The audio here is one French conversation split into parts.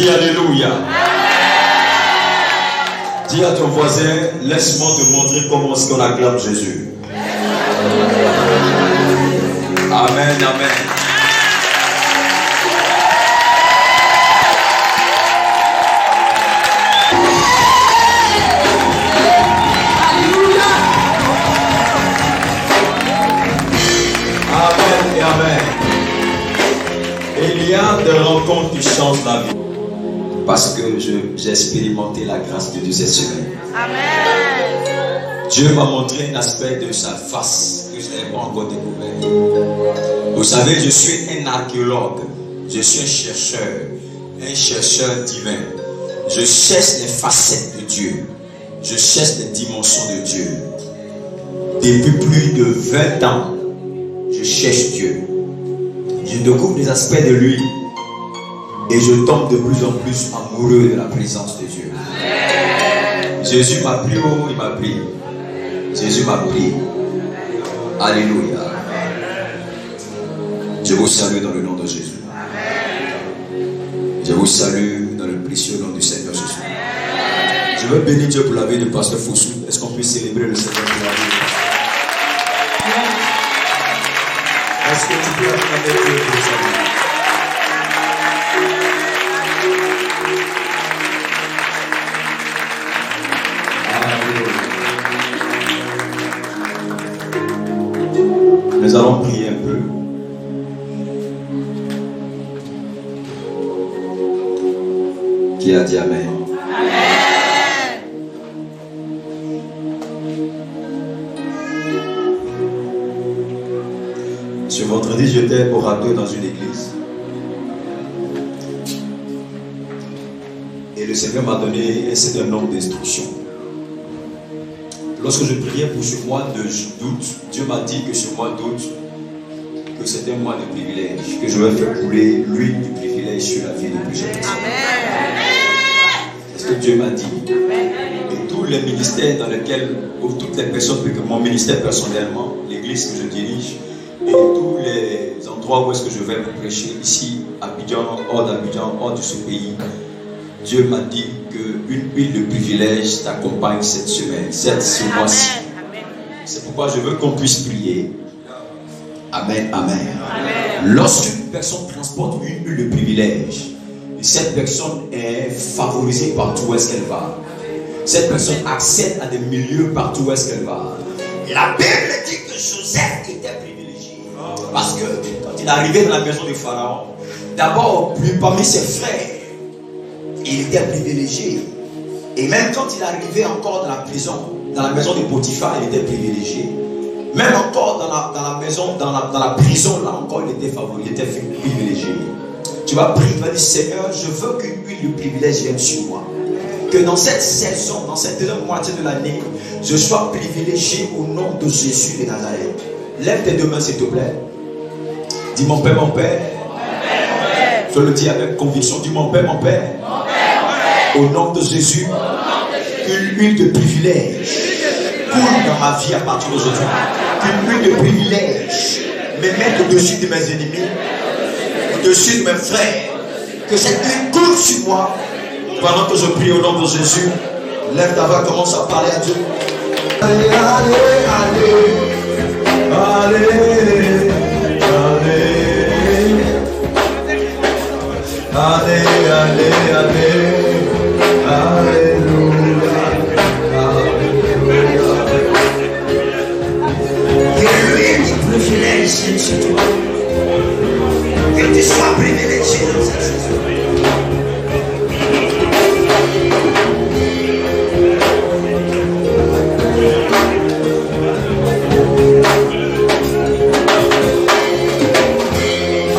Dis alléluia. Dis à ton voisin, laisse-moi te montrer comment est-ce qu'on acclame Jésus. Amen, amen. Amen et amen. Il y a des rencontres qui changent la vie. Parce que j'ai expérimenté la grâce de Dieu cette semaine. Amen. Dieu m'a montré un aspect de sa face que je n'avais pas encore découvert. Vous savez, je suis un archéologue. Je suis un chercheur divin. Je cherche les facettes de Dieu. Je cherche les dimensions de Dieu. Depuis plus de 20 ans, je cherche Dieu. Je découvre des aspects de lui. Et je tombe de plus en plus amoureux de la présence de Dieu. Amen. Jésus m'a pris haut, il m'a pris. Jésus m'a pris. Alléluia. Je vous salue dans le nom de Jésus. Je vous salue dans le précieux nom du Seigneur Jésus. Je veux bénir Dieu pour la vie de Pasteur Fossou. Est-ce qu'on peut célébrer le Seigneur pour la vie? Est-ce que tu peux acclamer Dieu pour sa vie? Nous allons prier un peu. Qui a dit Amen? Amen. Ce vendredi, j'étais orateur dans une église. Et le Seigneur m'a donné un certain nombre d'instructions. Lorsque je priais pour ce mois d'août, Dieu m'a dit que ce mois d'août, que c'était un mois de privilège, que je vais faire couler l'huile du privilège sur la vie de plusieurs personnes. C'est ce que Dieu m'a dit. Et tous les ministères dans lesquels, pour toutes les personnes, que mon ministère personnellement, l'église que je dirige, et tous les endroits où est-ce que je vais me prêcher, ici, à Abidjan, hors de ce pays, Dieu m'a dit qu'une huile de privilège t'accompagne cette semaine, ce mois-ci. C'est pourquoi je veux qu'on puisse prier. Amen, amen. Lorsqu'une personne transporte une huile de privilège, cette personne est favorisée partout où est-ce qu'elle va. Cette personne accède à des milieux partout où est-ce qu'elle va. La Bible dit que Joseph était privilégié. Parce que quand il est arrivé dans la maison de Pharaon, d'abord, parmi ses frères, il était privilégié. Et même quand il arrivait encore dans la prison, dans la maison de Potiphar, il était privilégié. Même encore dans la maison, dans la prison, là encore, il était favori, il était privilégié. Tu vas prier, tu vas dire, Seigneur, je veux qu'une huile de privilège vienne sur moi. Que dans cette saison, dans cette deuxième moitié de l'année, je sois privilégié au nom de Jésus de Nazareth. Lève tes deux mains, s'il te plaît. Dis, mon Père, mon Père. Je le dis avec conviction. Dis, mon Père, mon Père. Au nom de Jésus, qu'une huile de privilège coule dans ma vie à partir d'aujourd'hui. Qu'une huile de privilège me mette au-dessus de mes ennemis, au-dessus de mes frères. Que cette huile coule sur moi pendant que je prie au nom de Jésus. Lève ta voix, commence à parler à Dieu. Allez, allez, allez, allez, allez, allez, allez. Alléluia, alléluia. Que l'huile du privilège vienne sur toi. Que tu sois privilégié dans cette saison.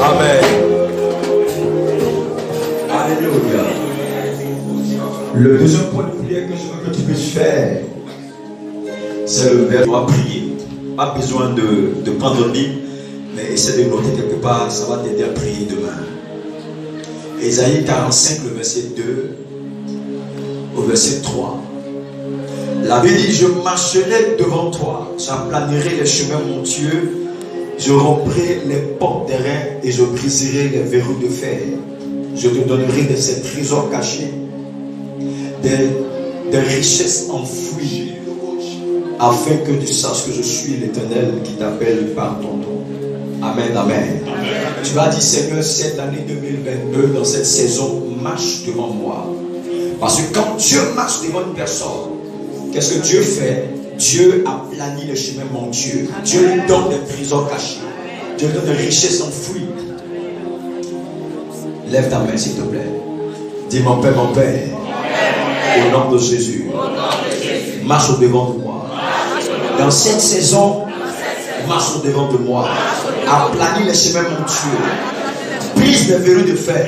Amen. Alléluia. Le deuxième point de prière que je veux que tu puisses faire, c'est le verbe. Tu dois prier. Pas besoin de prendre le livre, mais essaie de noter quelque part, ça va t'aider à prier demain. Ésaïe 45, le verset 2 au verset 3. La Bible dit, je marcherai devant toi, j'aplanerai les chemins montueux, je romprai les portes d'airain et je briserai les verrous de fer. je te donnerai de ces trésors cachés, des richesses enfouies, afin que tu saches que je suis l'Éternel qui t'appelle par ton nom. Amen, amen. Tu vas dire, Seigneur, cette année 2022, dans cette saison, marche devant moi. Parce que quand Dieu marche devant une personne, qu'est-ce que Dieu fait? Dieu aplanit le chemin, mon Dieu. Dieu lui donne des trésors cachés. Dieu lui donne des richesses enfouies. Lève ta main, s'il te plaît. Dis, mon Père, au nom de Jésus, marche au devant de moi. Dans cette saison, marche au devant de moi. Aplanis les chemins, mon Dieu. Brise les verrous de fer.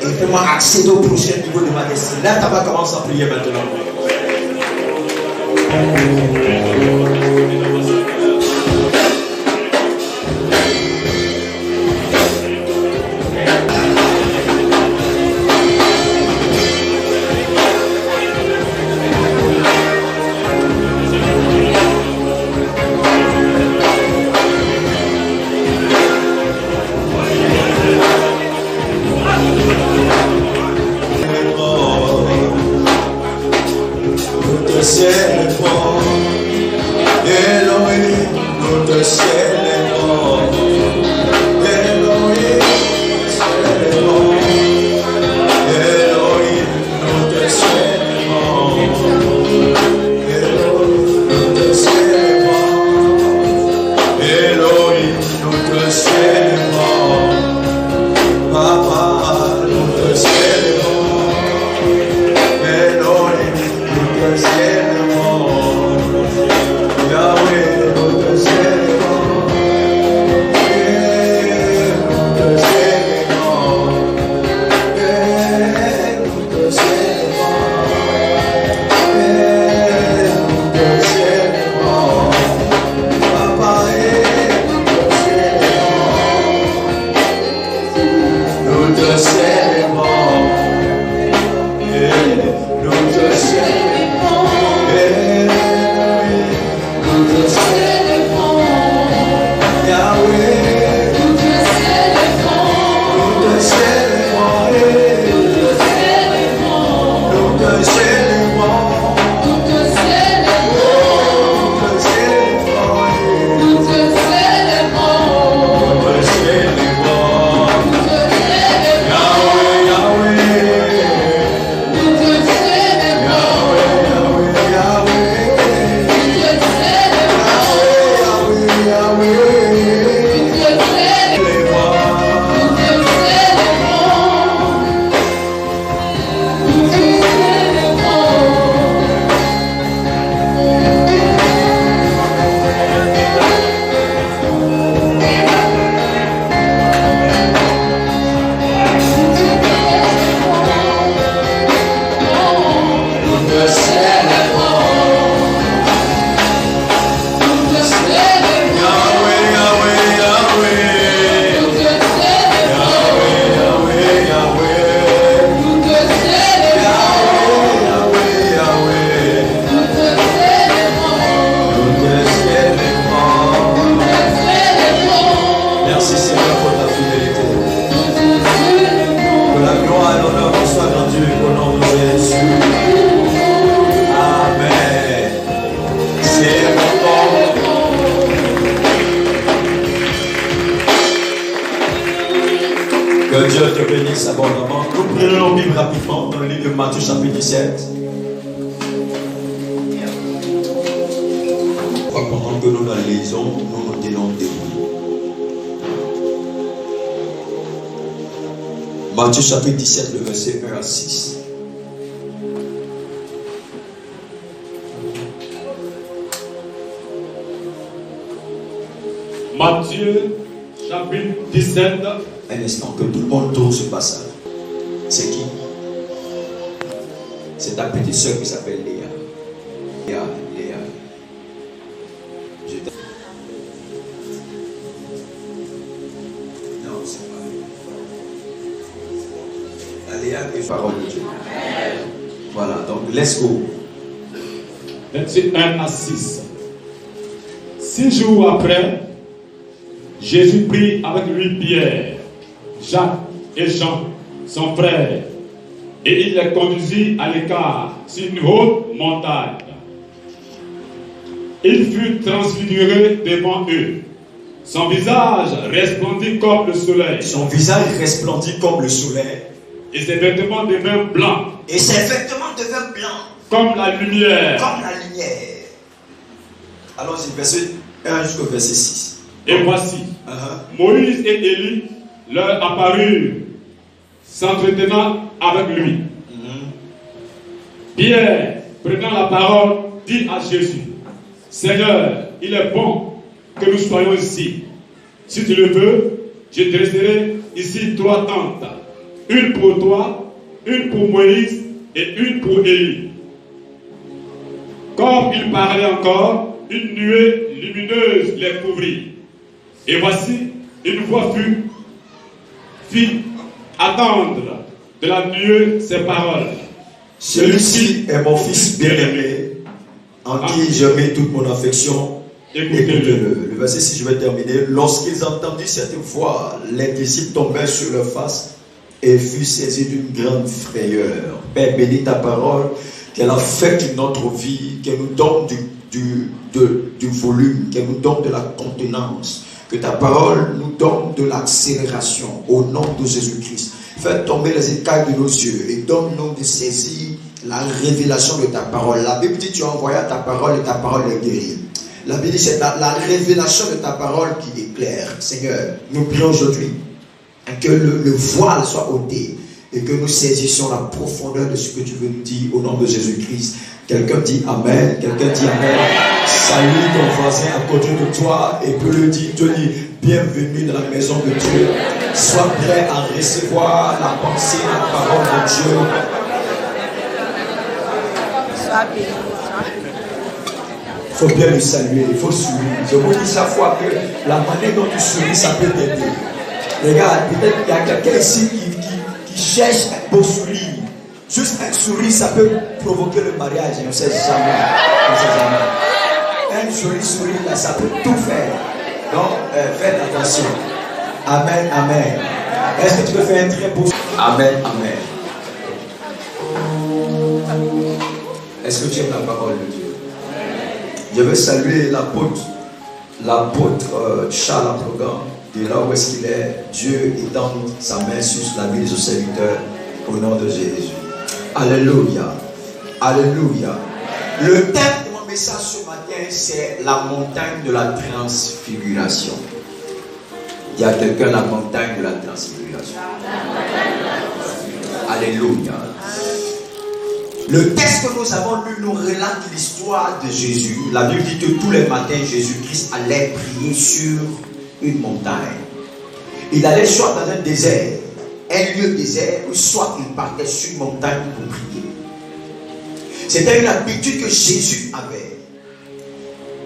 Et fais-moi accéder au prochain niveau de ma destinée. Là, tu vas commencer à prier maintenant. Que Dieu te bénisse abondamment. Nous prenons nos Bibles rapidement dans le livre de Matthieu chapitre 17. Pendant que nous la lisons, nous nous tenons debout. Matthieu chapitre 17, le verset 1 à 6. Matthieu chapitre 17. Un instant, que tout le monde tourne ce passage. C'est qui? C'est ta petite soeur qui s'appelle Léa. Léa. Non, c'est pas la Léa qui est parole de Dieu. Voilà, donc let's go. Verset 1 à 6. 6 jours après, Jésus prit avec lui Pierre, Jacques et Jean son frère, et il les conduisit à l'écart sur une haute montagne. Il fut transfiguré devant eux. Son visage resplendit comme le soleil. Son visage resplendit comme le soleil. Et ses vêtements devinrent blancs. Et ses vêtements devinrent blancs. Comme la lumière. Comme la lumière. Allons-y, verset 1 jusqu'au verset 6. Et voici, Moïse et Élie leur apparurent, s'entretenant avec lui. Pierre, prenant la parole, dit à Jésus, Seigneur, il est bon que nous soyons ici. Si tu le veux, je dresserai ici 3 tentes. Une pour toi, une pour Moïse et une pour Élie. Comme il parlait encore, une nuée lumineuse les couvrit. Et voici, une voix fit attendre de la nuée ces paroles. Celui-ci est mon fils bien-aimé, en qui je mets toute mon affection. Écoutez-le. Le verset 6, je vais terminer. Lorsqu'ils entendirent cette voix, les disciples tombèrent sur leur face et furent saisis d'une grande frayeur. Père, bénis ta parole, qu'elle affecte notre vie, qu'elle nous donne du volume, qu'elle nous donne de la contenance, que ta parole nous donne de l'accélération au nom de Jésus-Christ. Fais tomber les écailles de nos yeux et donne-nous de saisir la révélation de ta parole. La Bible dit tu as envoyé ta parole et ta parole est guérie. La Bible dit c'est la révélation de ta parole qui éclaire. Seigneur, nous prions aujourd'hui que le voile soit ôté et que nous saisissions la profondeur de ce que tu veux nous dire au nom de Jésus-Christ. Quelqu'un dit Amen. Quelqu'un dit Amen. Salue ton voisin à côté de toi et peut le dire. Te dis bienvenue dans la maison de Dieu. Sois prêt à recevoir la pensée, la parole de Dieu. Il faut bien le saluer, il faut sourire. Je vous dis chaque fois que la manière dont tu souris, ça peut t'aider. Regarde, peut-être qu'il y a quelqu'un ici qui cherche un beau sourire. Juste un sourire, ça peut provoquer le mariage. On ne sait jamais. On ne sait jamais. Un joli sourire, là, ça peut tout faire. Donc, faites attention. Amen, amen. Est-ce que tu peux faire un très beau sourire? Amen, amen. Est-ce que tu aimes la parole de Dieu? Je veux saluer l'apôtre Charles Aprogan, de là où est-ce qu'il est. Dieu étend sa main sur la vie de son serviteur au nom de Jésus. Alléluia. Alléluia. Le thème de mon message ce matin, c'est la montagne de la transfiguration. Il y a quelqu'un, la montagne de la transfiguration. Alléluia. Le texte que nous avons lu nous relate l'histoire de Jésus. La Bible dit que tous les matins, Jésus-Christ allait prier sur une montagne. Il allait soit dans un désert, un lieu désert, ou soit il partait sur une montagne pour prier. C'était une habitude que Jésus avait.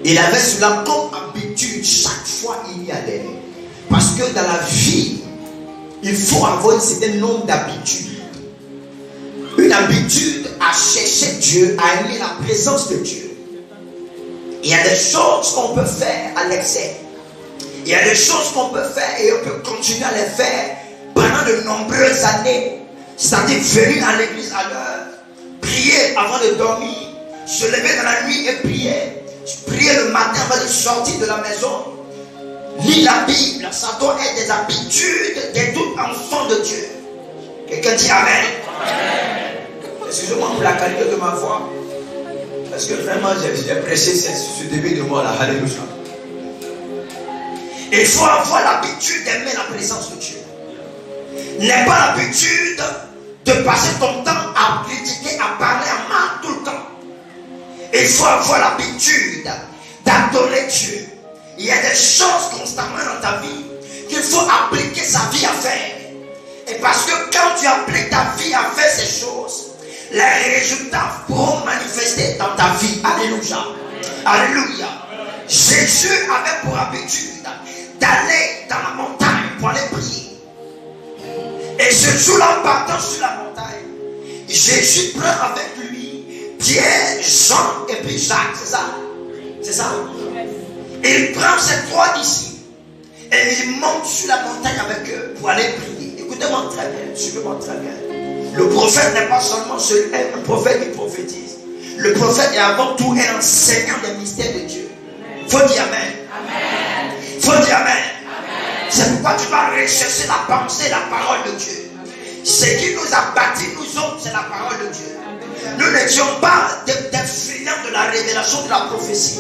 Il avait cela comme habitude, chaque fois il y allait. Parce que dans la vie, il faut avoir un certain nombre d'habitudes. Une habitude à chercher Dieu, à aimer la présence de Dieu. Il y a des choses qu'on peut faire à l'excès. Il y a des choses qu'on peut faire et on peut continuer à les faire pendant de nombreuses années. C'est-à-dire venir à l'église à l'heure, prier avant de dormir, se lever dans la nuit et prier le matin avant de sortir de la maison, lire la Bible. Ça doit être des habitudes de tout enfant de Dieu. Quelqu'un dit Amen. Excusez-moi pour la qualité de ma voix. Parce que vraiment, j'ai prêché ce début de mois là. Alléluia. Il faut avoir l'habitude d'aimer la présence de Dieu. N'aie pas l'habitude de passer ton temps à critiquer, à parler à mal tout le temps. Il faut avoir l'habitude d'adorer Dieu. Il y a des choses constamment dans ta vie qu'il faut appliquer sa vie à faire. Et parce que quand tu appliques ta vie à faire ces choses, les résultats pourront manifester dans ta vie. Alléluia. Alléluia. Jésus avait pour habitude d'aller dans la montagne pour aller prier. Et ce jour-là, en partant sur la montagne, Jésus prend avec lui Pierre, Jean et puis Jacques. C'est ça? C'est ça? Il prend ses 3 disciples et il monte sur la montagne avec eux pour aller prier. Écoutez écoutez-moi très bien, suivez-moi très bien. Le prophète n'est pas seulement un prophète qui prophétise. Le prophète est avant tout un enseignant des mystères de Dieu. Faut dire Amen. Amen. Faut dire Amen. C'est pourquoi tu dois rechercher la pensée, la parole de Dieu. Ce qui nous a bâtis, nous autres, c'est la parole de Dieu. Nous n'étions pas des friands de la révélation de la prophétie,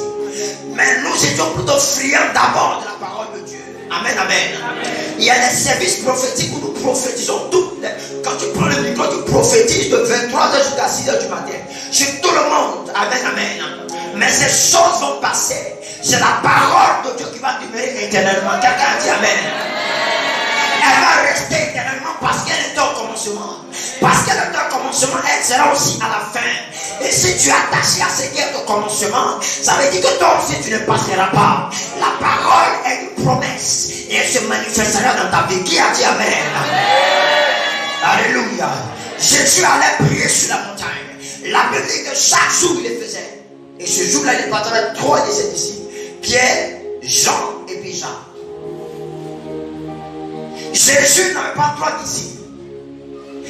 mais nous étions plutôt friands d'abord de la parole de Dieu. Amen, amen. Il y a des services prophétiques où nous prophétisons quand tu prends le micro, tu prophétises de 23h jusqu'à 6h du matin. Sur tout le monde. Amen, amen. Mais ces choses vont passer. C'est la parole de Dieu qui va demeurer éternellement. Quelqu'un dit amen. Elle va rester éternellement parce qu'elle est au commencement. Parce qu'elle est au commencement, elle sera aussi à la fin. Et si tu es attaché à ce qui est au commencement, ça veut dire que toi aussi tu ne passeras pas. La parole est une promesse. Et elle se manifestera dans ta vie. Qui a dit amen? Alléluia. Jésus allait prier sur la montagne. La Bible dit que chaque jour il le faisait. Et ce jour-là, il partageait 3 de ses disciples. Pierre, Jean et puis Jacques. Jésus n'avait pas 3 disciples.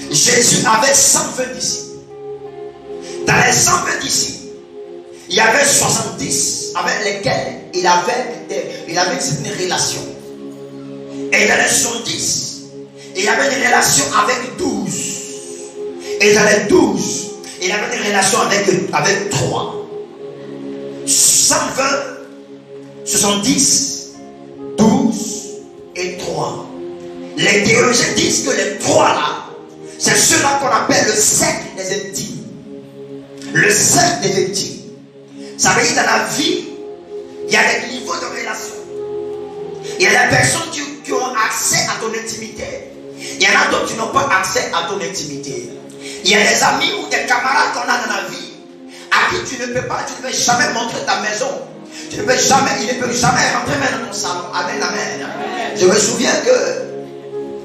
Jésus avait 120 disciples. Dans les 120 disciples, il y avait 70 avec lesquels il avait une certaine relation. Et dans les 70, il y avait une relation avec 12. Et dans les 12, il avait une relation avec 3. 120, 70, 12 et 3. Les théologiens disent que les 3 là, c'est ceux-là qu'on appelle le cercle des intimes. Le cercle des intimes. Ça veut dire dans la vie, il y a des niveaux de relation. Il y a des personnes qui ont accès à ton intimité. Il y en a d'autres qui n'ont pas accès à ton intimité. Il y a des amis ou des camarades qu'on a dans la vie à qui tu ne peux jamais montrer ta maison. Il ne peut jamais rentrer même dans ton salon. Amen, amen. Je me souviens que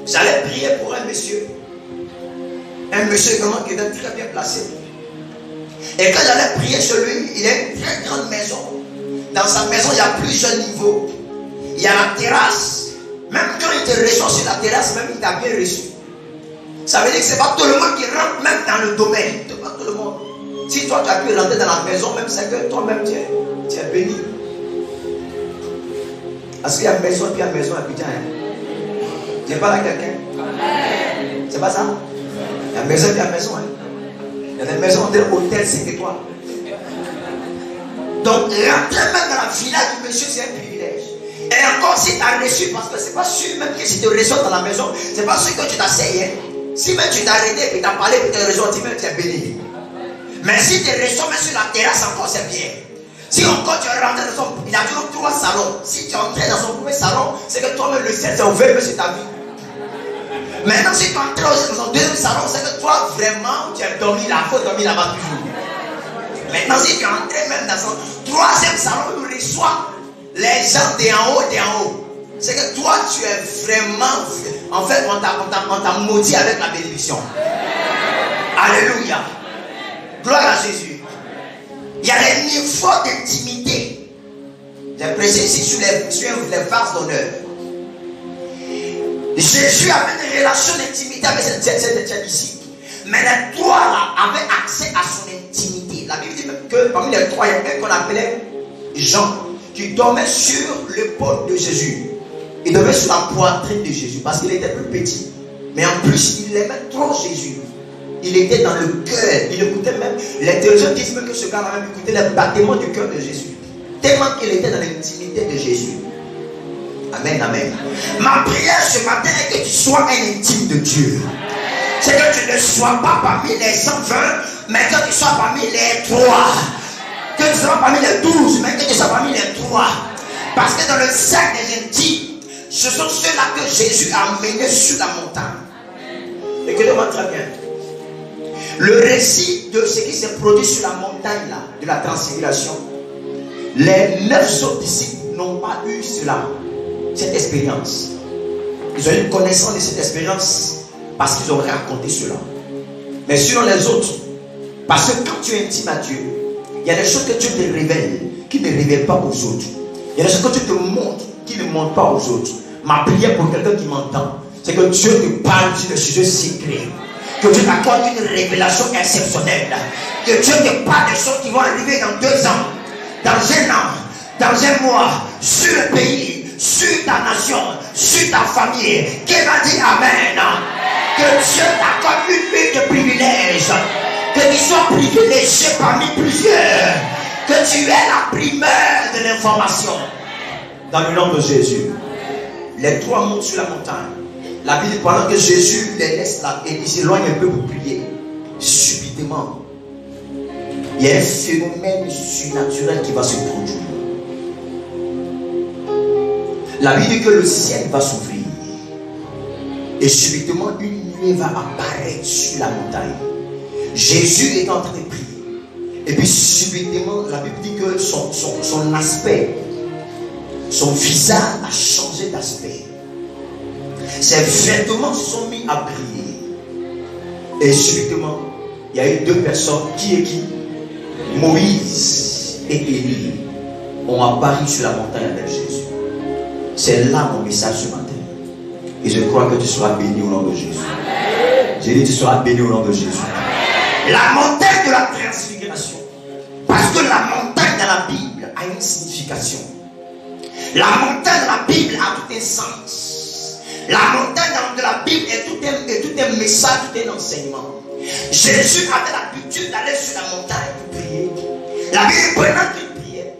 j'allais prier pour un monsieur vraiment qui était très bien placé. Et quand j'allais prier sur lui, il a une très grande maison. Dans sa maison, il y a plusieurs niveaux. Il y a la terrasse. Même quand il te reçoit sur la terrasse, même il t'a bien reçu. Ça veut dire que ce n'est pas tout le monde qui rentre même dans le domaine. Ce n'est pas tout le monde. Si toi tu as pu rentrer dans la maison, même c'est que toi-même tu es béni. Parce qu'il y a maison et puis il y a maison à Abidjan. Tu n'es pas là quelqu'un? C'est pas ça? Il y a maison et puis il y a maison. Il y a des maisons hôtel 5 étoiles. Donc rentrer même dans la villa du monsieur, c'est un privilège. Et encore si tu as reçu, parce que c'est pas sûr même que si tu reçois dans la maison, c'est pas sûr que tu t'asseyes. Si même tu t'es arrêté et tu as parlé et tu as reçu, tu es béni. Mais si tu reçois même sur la terrasse, encore c'est bien. Si encore tu es rentré dans son... Il a toujours 3 salons. Si tu es entré dans son premier salon, c'est que toi-même le ciel s'est ouvert sur ta vie. Maintenant, si tu es entré dans son deuxième salon, c'est que toi vraiment tu as dormi là, il faut dormir là-bas toujours. Maintenant, si tu es entré même dans son troisième salon, il reçoit les gens d'en haut. C'est que toi tu es vraiment... En fait, on t'a maudit avec la bénédiction. Alléluia. Gloire à Jésus. Il y a des niveaux d'intimité. J'ai prêché ici sur les vases d'honneur. Jésus avait une relation d'intimité avec ses disciples. Mais les 3 là avaient accès à son intimité. La Bible dit même que parmi les 3, il y a un qu'on appelait Jean, qui dormait sur l'épaule de Jésus. Il dormait sur la poitrine de Jésus parce qu'il était plus petit. Mais en plus, il aimait trop Jésus. Il était dans le cœur. Il écoutait même. Les théologiens disent même que ce gars-là même écoutait les battements du cœur de Jésus. Tellement qu'il était dans l'intimité de Jésus. Amen, amen. Ma prière ce matin est que tu sois un intime de Dieu. C'est que tu ne sois pas parmi les 120, mais que tu sois parmi les 3. Que tu sois parmi les 12, mais que tu sois parmi les 3. Parce que dans le cercle des intimes, ce sont ceux-là que Jésus a menés sur la montagne. Écoutez-moi très bien. Le récit de ce qui s'est produit sur la montagne là, de la transfiguration, les 9 autres disciples n'ont pas eu cette expérience. Ils ont eu une connaissance de cette expérience parce qu'ils ont raconté cela. Mais sur les autres, parce que quand tu es intime à Dieu, il y a des choses que Dieu te révèle qui ne révèlent pas aux autres. Il y a des choses que tu te montres qui ne montrent pas aux autres. Ma prière pour quelqu'un qui m'entend, c'est que Dieu te parle sur le sujet secret. Que Dieu t'accorde une révélation exceptionnelle. Que Dieu te parle des choses qui vont arriver dans 2 ans, dans 1 an, dans 1 mois, sur le pays, sur ta nation, sur ta famille. Qui va dire Amen? Que Dieu t'accorde une vie de privilèges. Que tu sois privilégié parmi plusieurs. Que tu aies la primeur de l'information. Dans le nom de Jésus. Les 3 montent sur la montagne. La Bible dit pendant que Jésus les laisse là et il s'éloigne un peu pour prier. Subitement, il y a un phénomène surnaturel qui va se produire. La Bible dit que le ciel va s'ouvrir. Et subitement, une nuée va apparaître sur la montagne. Jésus est en train de prier. Et puis subitement, la Bible dit que son aspect, son visage a changé d'aspect. Ses vêtements se sont mis à briller. Et subitement, il y a eu 2 personnes. Qui est qui? Moïse et Élie ont apparu sur la montagne avec Jésus. C'est là mon message ce matin. Et je crois que tu seras béni au nom de Jésus. J'ai dit tu seras béni au nom de Jésus. La montagne de la transfiguration. Parce que la montagne dans la Bible a une signification. La montagne dans la Bible a tout un sens. La montagne de la Bible est tout un message, tout un enseignement. Jésus avait l'habitude d'aller sur la montagne pour prier. La Bible, pendant qu'il priait,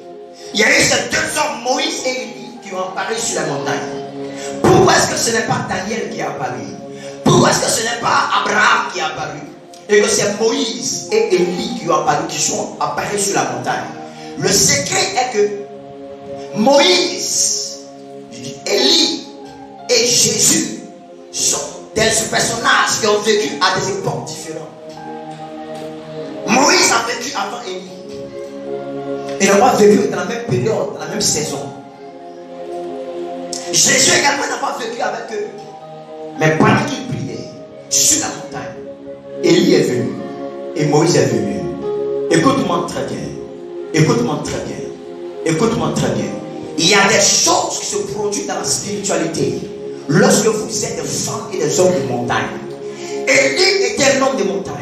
il y a eu ces 2 hommes, Moïse et Élie, qui ont apparu sur la montagne. Pourquoi est-ce que ce n'est pas Daniel qui est apparu? Pourquoi est-ce que ce n'est pas Abraham qui est apparu? Et que c'est Moïse et Élie qui ont apparu, qui sont apparus sur la montagne. Le secret est que Moïse, Élie et Jésus sont des personnages qui ont vécu à des époques différentes. Moïse a vécu avant Élie. Il n'a pas vécu dans la même période, dans la même saison. Jésus également n'a pas vécu avec eux. Mais pendant qu'il priait sur la montagne, Élie est venu et Moïse est venu. Écoute-moi très bien. Écoute-moi très bien. Écoute-moi très bien. Il y a des choses qui se produisent dans la spiritualité lorsque vous êtes des femmes et des hommes de montagne. Élie était un homme de montagne.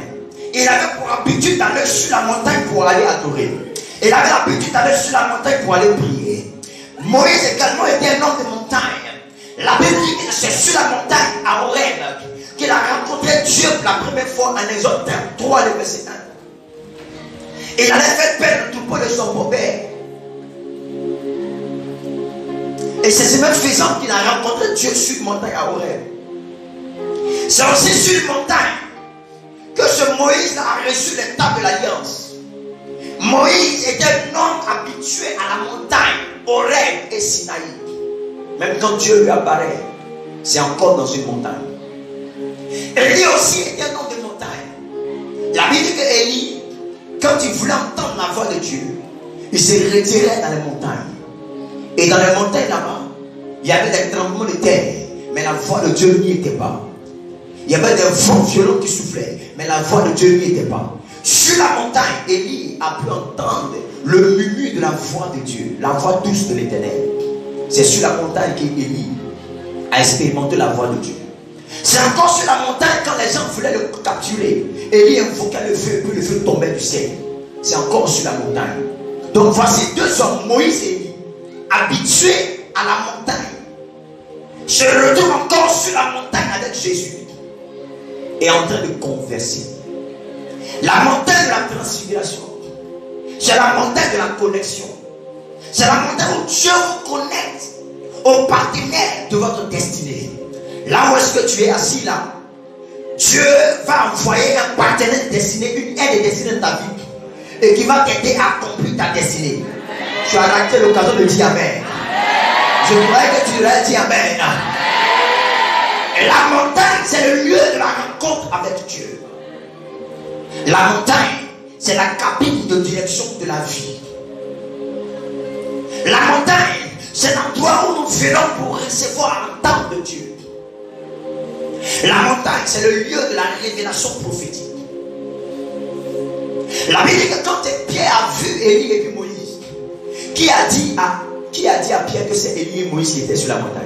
Il avait pour habitude d'aller sur la montagne pour aller adorer. Il avait l'habitude d'aller sur la montagne pour aller prier. Moïse également était un homme de montagne. La Bible dit que c'est sur la montagne à Horeb qu'il a rencontré Dieu pour la première fois en Exode 3, le verset 1. Il allait faire paix le troupeau de son beau-père. Et c'est ce même faisant qu'il a rencontré Dieu sur une montagne à Horeb. C'est aussi sur une montagne que ce Moïse a reçu les tables de l'alliance. Moïse était un homme habitué à la montagne, Horeb et Sinaï. Même quand Dieu lui apparaît, c'est encore dans une montagne. Élie aussi était un homme de montagne. La Bible dit qu'Élie, quand il voulait entendre la voix de Dieu, il se retirait dans les montagnes. Et dans les montagnes là-bas, il y avait des tremblements de terre, mais la voix de Dieu n'y était pas. Il y avait des vents violents qui soufflaient, mais la voix de Dieu n'y était pas. Sur la montagne, Élie a pu entendre le murmure de la voix de Dieu, la voix douce de l'Éternel. C'est sur la montagne qu'Élie a expérimenté la voix de Dieu. C'est encore sur la montagne quand les gens voulaient le capturer. Élie invoquait le feu, puis le feu tombait du ciel. C'est encore sur la montagne. Donc voici 2 hommes, Moïse et Élie, habitués à la montagne. Je retourne encore sur la montagne avec Jésus et en train de converser. La montagne de la transfiguration, c'est la montagne de la connexion. C'est la montagne où Dieu vous connecte aux partenaires de votre destinée. Là où est-ce que tu es assis là, Dieu va envoyer un partenaire de destinée, une aide de destinée de ta vie, et qui va t'aider à accomplir ta destinée. Tu as raté l'occasion de dire Amen. Je croyais que tu aurais dit Amen. Et la montagne, c'est le lieu de la rencontre avec Dieu. La montagne, c'est la cabine de direction de la vie. La montagne, c'est l'endroit où nous venons pour recevoir l'entente de Dieu. La montagne, c'est le lieu de la révélation prophétique. La Bible dit que quand Pierre a vu Élie et puis Moïse, qui a dit à Pierre que c'est Élie et Moïse qui étaient sur la montagne?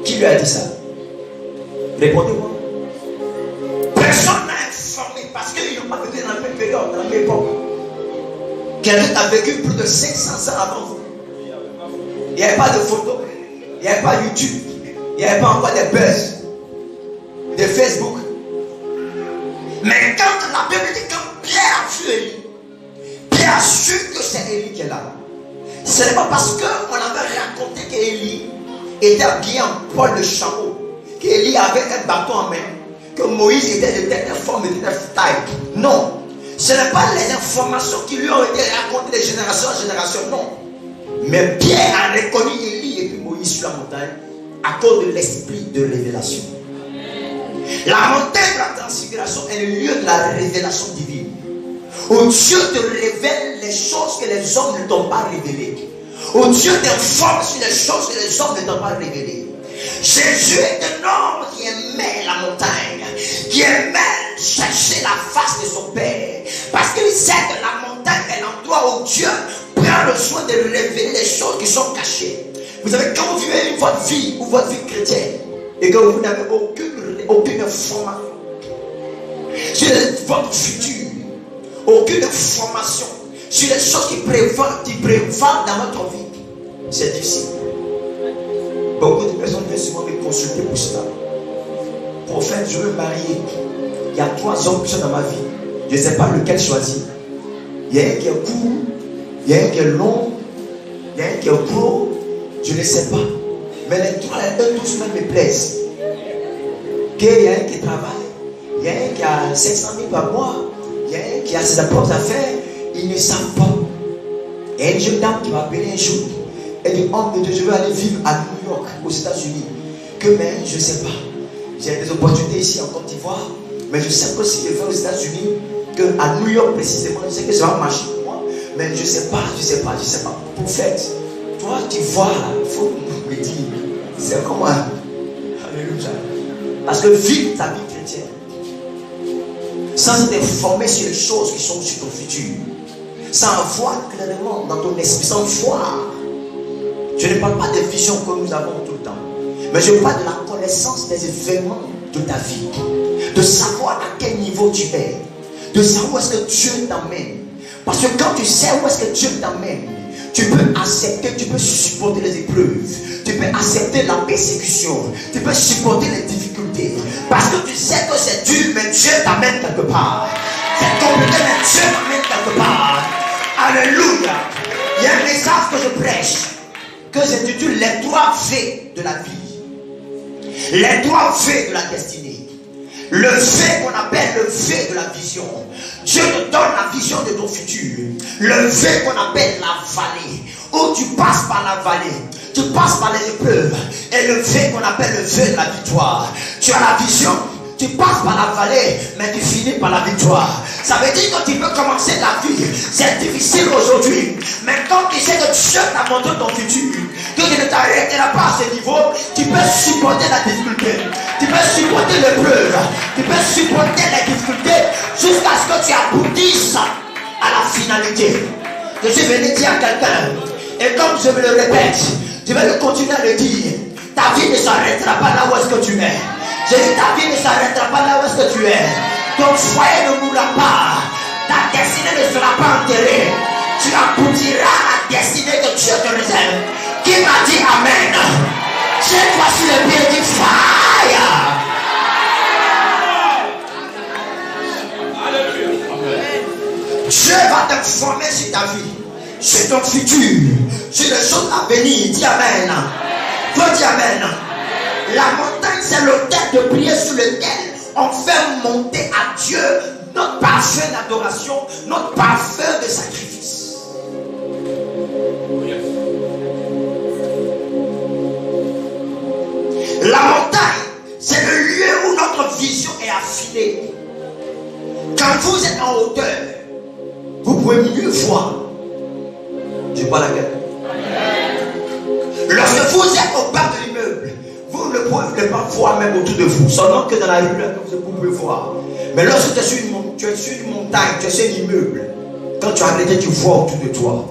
Qui lui a dit ça? Répondez-moi. Personne n'a informé parce qu'ils n'ont pas vécu dans la même période, dans la même époque. Quelqu'un a vécu plus de 500 ans avant vous. Il n'y avait pas de photos, il n'y avait pas YouTube, il n'y avait pas encore des buzz, de Facebook. Mais quand la Bible dit que Pierre a vu Élie, Pierre a su que c'est Élie qui est là. Ce n'est pas parce qu'on avait raconté qu'Élie était habillé en poil de chameau, qu'Élie avait un bâton en main, que Moïse était de telle forme, de telle taille. Non. Ce n'est pas les informations qui lui ont été racontées de génération en génération, non. Mais Pierre a reconnu Élie et puis Moïse sur la montagne à cause de l'esprit de révélation. La montagne de la transfiguration est le lieu de la révélation divine, où Dieu te révèle les choses que les hommes ne t'ont pas révélées, où Dieu t'informe sur les choses que les hommes ne t'ont pas révélées. Jésus est un homme qui aimait la montagne, qui aimait chercher la face de son Père, parce qu'il sait que la montagne est l'endroit où Dieu prend le soin de révéler les choses qui sont cachées. Vous savez, quand vous vivez votre vie ou votre vie chrétienne et que vous n'avez aucune information sur votre futur, aucune information sur les choses qui prévalent dans votre vie, c'est difficile. Beaucoup de personnes viennent souvent me consulter pour cela. Prophète, je veux me marier. Il y a 3 hommes qui sont dans ma vie. Je ne sais pas lequel choisir. Il y a un qui est court, il y a un qui est long, il y a un qui est gros. Je ne sais pas. Mais les 3, tous me plaisent. Il y a un qui travaille, il y a un qui a 500 000 par mois, il y a un qui a ses propres affaires. Ils ne savent pas. Il y a une jeune dame qui m'a appelé un jour. Elle dit, homme de Dieu, je veux aller vivre à New York, aux États-Unis. Mais je ne sais pas. J'ai des opportunités ici en Côte d'Ivoire. Mais je sais que si je vais aux États-Unis, qu'à New York précisément, je sais que ça va marcher pour moi. Mais je ne sais pas. Prophète, toi tu vois là, il faut me dire, c'est comment? Alléluia. Parce que vivre ta vie chrétienne, sans être formé sur les choses qui sont sur ton futur, sans voir clairement dans ton esprit, sans voir. Je ne parle pas des visions que nous avons tout le temps, mais je parle de la connaissance des événements de ta vie, de savoir à quel niveau tu es, de savoir où est-ce que Dieu t'amène. Parce que quand tu sais où est-ce que Dieu t'amène, tu peux accepter, tu peux supporter les épreuves, tu peux accepter la persécution, tu peux supporter les difficultés, parce que tu sais que c'est dur, mais Dieu t'amène quelque part. C'est compliqué, mais Dieu t'amène quelque part. Alléluia. Il y a un message que je prêche, que j'intitule les 3 V de la vie, les 3 V de la destinée. Le V qu'on appelle le V de la vision. Dieu te donne la vision de ton futur. Le V qu'on appelle la vallée, où tu passes par la vallée, tu passes par les épreuves. Et le V qu'on appelle le V de la victoire. Tu as la vision, tu passes par la vallée, mais tu finis par la victoire. Ça veut dire que tu peux commencer la vie. C'est difficile aujourd'hui, mais quand tu sais que Dieu t'a montré ton futur, que tu ne t'arrêteras pas à ce niveau, tu peux supporter la difficulté, tu peux supporter l'épreuve, tu peux supporter les difficultés jusqu'à ce que tu aboutisses à la finalité. Je suis venu dire à quelqu'un, et comme je me le répète, je vais le continuer à le dire, ta vie ne s'arrêtera pas là où est-ce que tu es. J'ai dit, ta vie ne s'arrêtera pas là où est-ce que tu es. Ton foyer ne mourra pas, ta destinée ne sera pas enterrée. Tu aboutiras à la destinée que Dieu te réserve. Qui m'a dit Amen? Cette fois-ci le pied dit fire. Dieu va t'informer sur ta vie, sur ton futur, sur les choses à venir. Dis Amen. Faut dire Amen. La montagne, c'est l'autel de prière sur lequel on fait monter à Dieu notre parfum d'adoration, notre parfum de sacrifice. La montagne, c'est le lieu où notre vision est affinée. Quand vous êtes en hauteur, vous pouvez mieux voir. Je parle à quelqu'un. Lorsque vous êtes au bas de l'immeuble, vous ne pouvez pas voir même autour de vous, seulement que dans la rue, vous pouvez voir. Mais lorsque tu es sur une montagne, tu es sur un immeuble, quand tu as arrêté, tu vois autour de toi.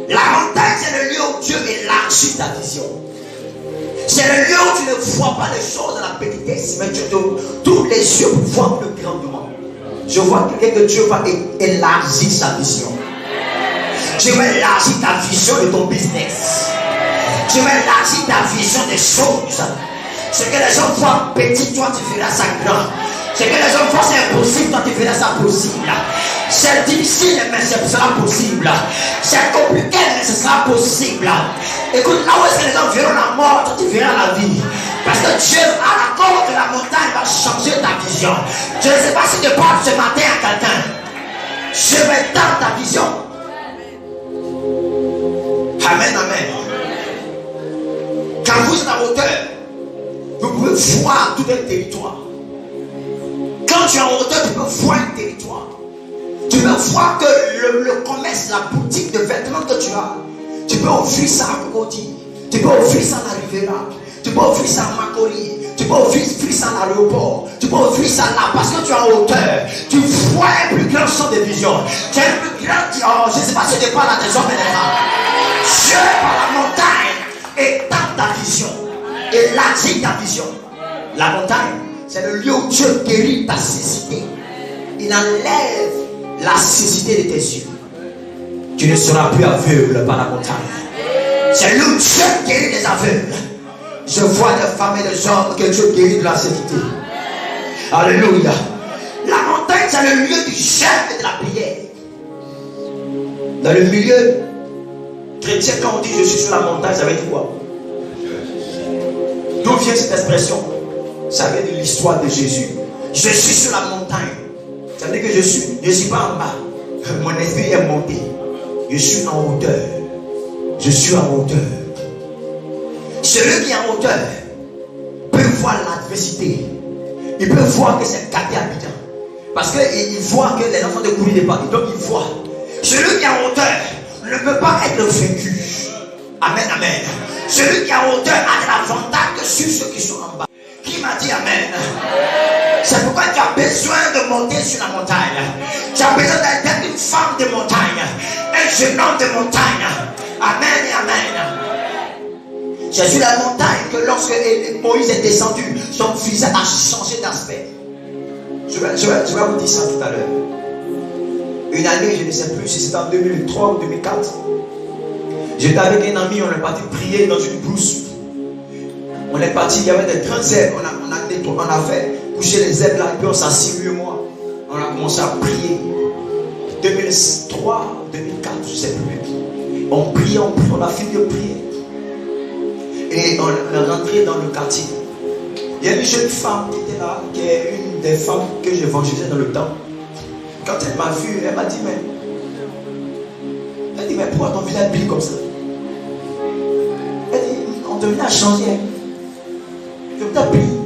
La montagne, c'est le lieu où Dieu élargit ta vision. C'est le lieu où tu ne vois pas les choses de la petitesse, mais tu t'ouvres les yeux pour voir plus grandement. Je vois que Dieu va élargir sa vision. Dieu va élargir ta vision de ton business. Dieu va élargir ta vision des choses. Ce que les gens voient petit, toi tu feras ça grand. Ce que les gens voient c'est impossible, toi tu feras ça possible. C'est difficile, mais ce sera possible. C'est compliqué, mais ce sera possible. Écoute, là où est-ce que les gens verront la mort, toi tu verras la vie. Parce que Dieu, à la corde de la montagne, va changer ta vision. Je ne sais pas si tu parles ce matin à quelqu'un. Je vais dans ta vision. Amen, amen. Quand vous êtes à hauteur, vous pouvez voir tout un territoire. Quand tu es en hauteur, tu peux voir un territoire. Tu peux voir que le commerce, la boutique de vêtements que tu as, tu peux offrir ça à Cocody, tu peux offrir ça à la Riviera, tu peux offrir ça à Makori, tu peux offrir ça à l'aéroport, tu peux offrir ça là parce que tu es en hauteur. Tu vois un plus grand champ de vision. Tu as un plus grand. Oh, je ne sais pas si tu parles à des hommes et des femmes. Dieu par la montagne étend ta vision, élargit ta vision. La montagne, c'est le lieu où Dieu guérit ta cécité. Il enlève la cécité de tes yeux. Tu ne seras plus aveugle par la montagne. C'est là où Dieu guérit les aveugles. Je vois des femmes et des hommes que Dieu guérit de la cécité. Alléluia. La montagne, c'est le lieu du jeûne et de la prière. Dans le milieu chrétien, quand on dit je suis sur la montagne, ça veut dire quoi? D'où vient cette expression? Ça vient de l'histoire de Jésus. Je suis sur la montagne. Ça veut dire que je ne suis pas en bas. Mon esprit est monté. Je suis en hauteur. Je suis en hauteur. Celui qui est en hauteur peut voir l'adversité. Il peut voir que c'est gâté habitant. Parce qu'il voit que les enfants de courir des pas. Donc il voit. Celui qui est en hauteur ne peut pas être vaincu. Amen, amen. Celui qui est en hauteur a de l'avantage que sur ceux qui sont en bas. Qui m'a dit amen? C'est pourquoi tu as besoin de monter sur la montagne. Tu as besoin d'être une femme de montagne. Un jeune homme de montagne. Amen et amen. C'est sur la montagne que lorsque Moïse est descendu, son visage a changé d'aspect. Je vais vous dire ça tout à l'heure. Une année, je ne sais plus si c'était en 2003 ou 2004. J'étais avec un ami, on est parti prier dans une brousse. On est parti, il y avait des grandes herbes. On a fait coucher les herbes là, et puis on s'est assis, lui et moi. On a commencé à prier. 2003, 2004, je ne sais plus. On priait, on a fini de prier. Et on est rentré dans le quartier. Il y a une jeune femme qui était là, qui est une des femmes que j'évangélisais dans le temps. Quand elle m'a vu, elle m'a dit, mais pourquoi ton visage brille comme ça? Elle dit, on te vient à changer. Je t'ai brille.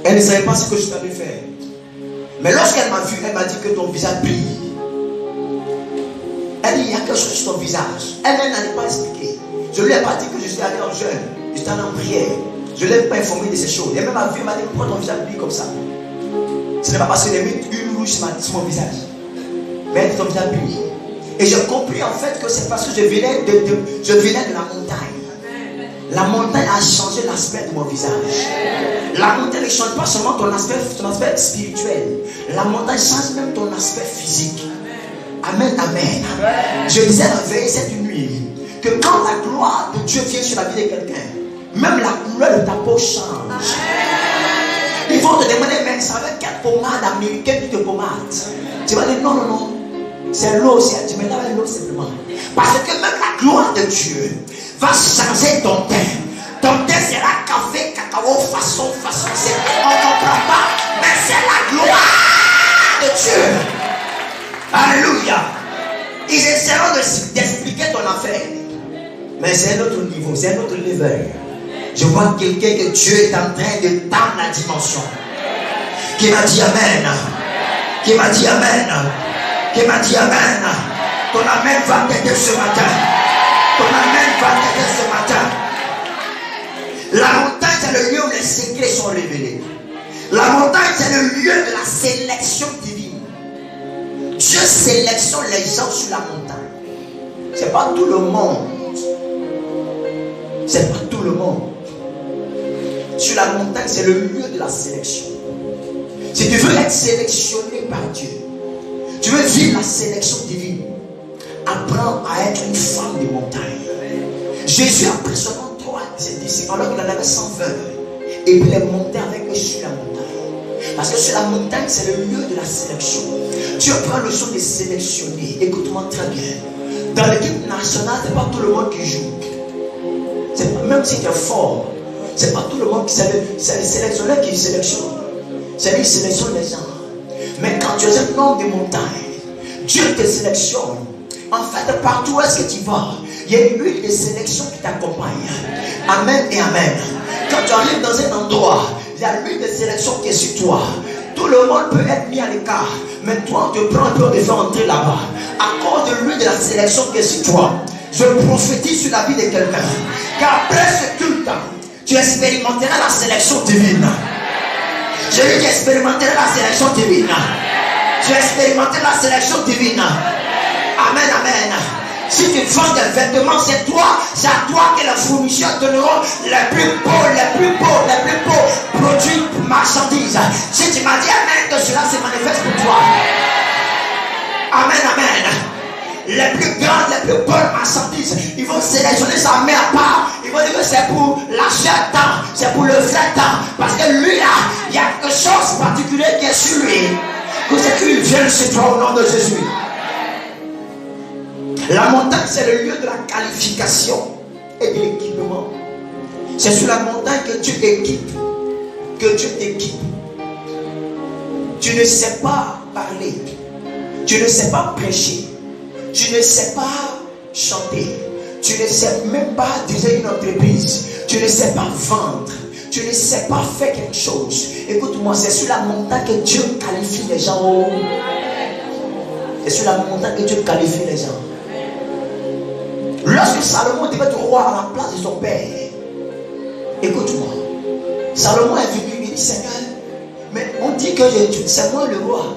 Elle ne savait pas ce que je t'avais fait. Mais lorsqu'elle m'a vu, elle m'a dit que ton visage brille. Elle dit, il y a quelque chose sur ton visage. Elle-même n'allait pas expliquer. Je ne lui ai pas dit que je suis allé en jeûne. Je suis allé en prière. Je ne l'ai pas informé de ces choses. Elle m'a vu, elle m'a dit, pourquoi ton visage brille comme ça? Ce n'est pas parce qu'elle a mis une rouge sur mon visage. Mais ton visage brille. Et j'ai compris en fait que c'est parce que je venais de la montagne. La montagne a changé l'aspect de mon visage. La montagne ne change pas seulement ton aspect spirituel. La montagne change même ton aspect physique. Amen, amen. Je disais réveiller cette nuit que quand la gloire de Dieu vient sur la vie de quelqu'un, même la couleur de ta peau change. Ils vont te demander, mais ça veut quelle pommade américaine tu te pommades? Tu vas dire non. C'est l'eau, tu mets là l'eau simplement. Parce que même la gloire de Dieu va changer ton teint. Ton teint sera café, cacao, façon. On ne comprend pas, mais c'est la gloire de Dieu. Alléluia. Ils essaieront d'expliquer ton affaire. Mais c'est un autre niveau, c'est un autre level. Je vois quelqu'un que Dieu est en train de tendre la dimension. Qui m'a dit amen. Qui m'a dit amen. Qui m'a dit amen. Ton amen va t'aider ce matin. Ton amen va t'aider ce matin. La montagne, c'est le lieu où les secrets sont révélés. La montagne, c'est le lieu de la sélection divine. Dieu sélectionne les gens sur la montagne. Ce n'est pas tout le monde c'est pas tout le monde. Sur la montagne, c'est le lieu de la sélection. Si tu veux être sélectionné par Dieu, tu veux vivre la sélection divine, apprends à être une femme de montagne. Jésus a pris seulement 3 de ses disciples alors qu'il en avait 120. Et puis il est monté avec eux sur la montagne. Parce que sur la montagne, c'est le lieu de la sélection. Dieu prend le soin de sélectionner. Écoute-moi très bien. Dans l'équipe nationale, ce n'est pas tout le monde qui joue. Même si tu es fort, ce n'est pas tout le monde qui sélectionne. C'est le sélectionneur qui sélectionne. C'est lui qui sélectionne les gens. Mais quand tu es un homme de montagne, Dieu te sélectionne. En fait, partout où est-ce que tu vas, il y a une huile de sélection qui t'accompagne. Amen et amen. Quand tu arrives dans un endroit, il y a l'huile de sélection qui est sur toi. Tout le monde peut être mis à l'écart, mais toi, on te prend et on te fait entrer là-bas. À cause de l'huile de la sélection qui est sur toi, je prophétise sur la vie de quelqu'un qu'après ce culte, tu expérimenteras la sélection divine. Je dis que tu expérimenteras la sélection divine. Tu expérimenteras la sélection divine. Amen, amen. Si tu vends des vêtements, c'est à toi que les fournisseurs donneront les plus beaux produits, marchandises. Si tu m'as dit amen, que cela se manifeste pour toi. Amen, amen. Les plus grandes, les plus bonnes marchandises, ils vont sélectionner sa main à part. Ils vont dire que c'est pour l'achat temps, c'est pour le vrai temps. Parce que lui là, il y a quelque chose de particulier qui est sur lui. Que c'est qu'il vienne sur toi au nom de Jésus. La montagne, c'est le lieu de la qualification et de l'équipement. C'est sur la montagne que Dieu équipe, que Dieu t'équipe. Tu ne sais pas parler, tu ne sais pas prêcher, tu ne sais pas chanter, tu ne sais même pas diriger une entreprise, tu ne sais pas vendre, tu ne sais pas faire quelque chose. Écoute-moi, c'est sur la montagne que Dieu qualifie les gens. C'est sur la montagne que Dieu qualifie les gens. Lorsque Salomon devait être roi à la place de son père, écoute-moi, Salomon est venu, il dit Seigneur, mais on dit que c'est moi le roi,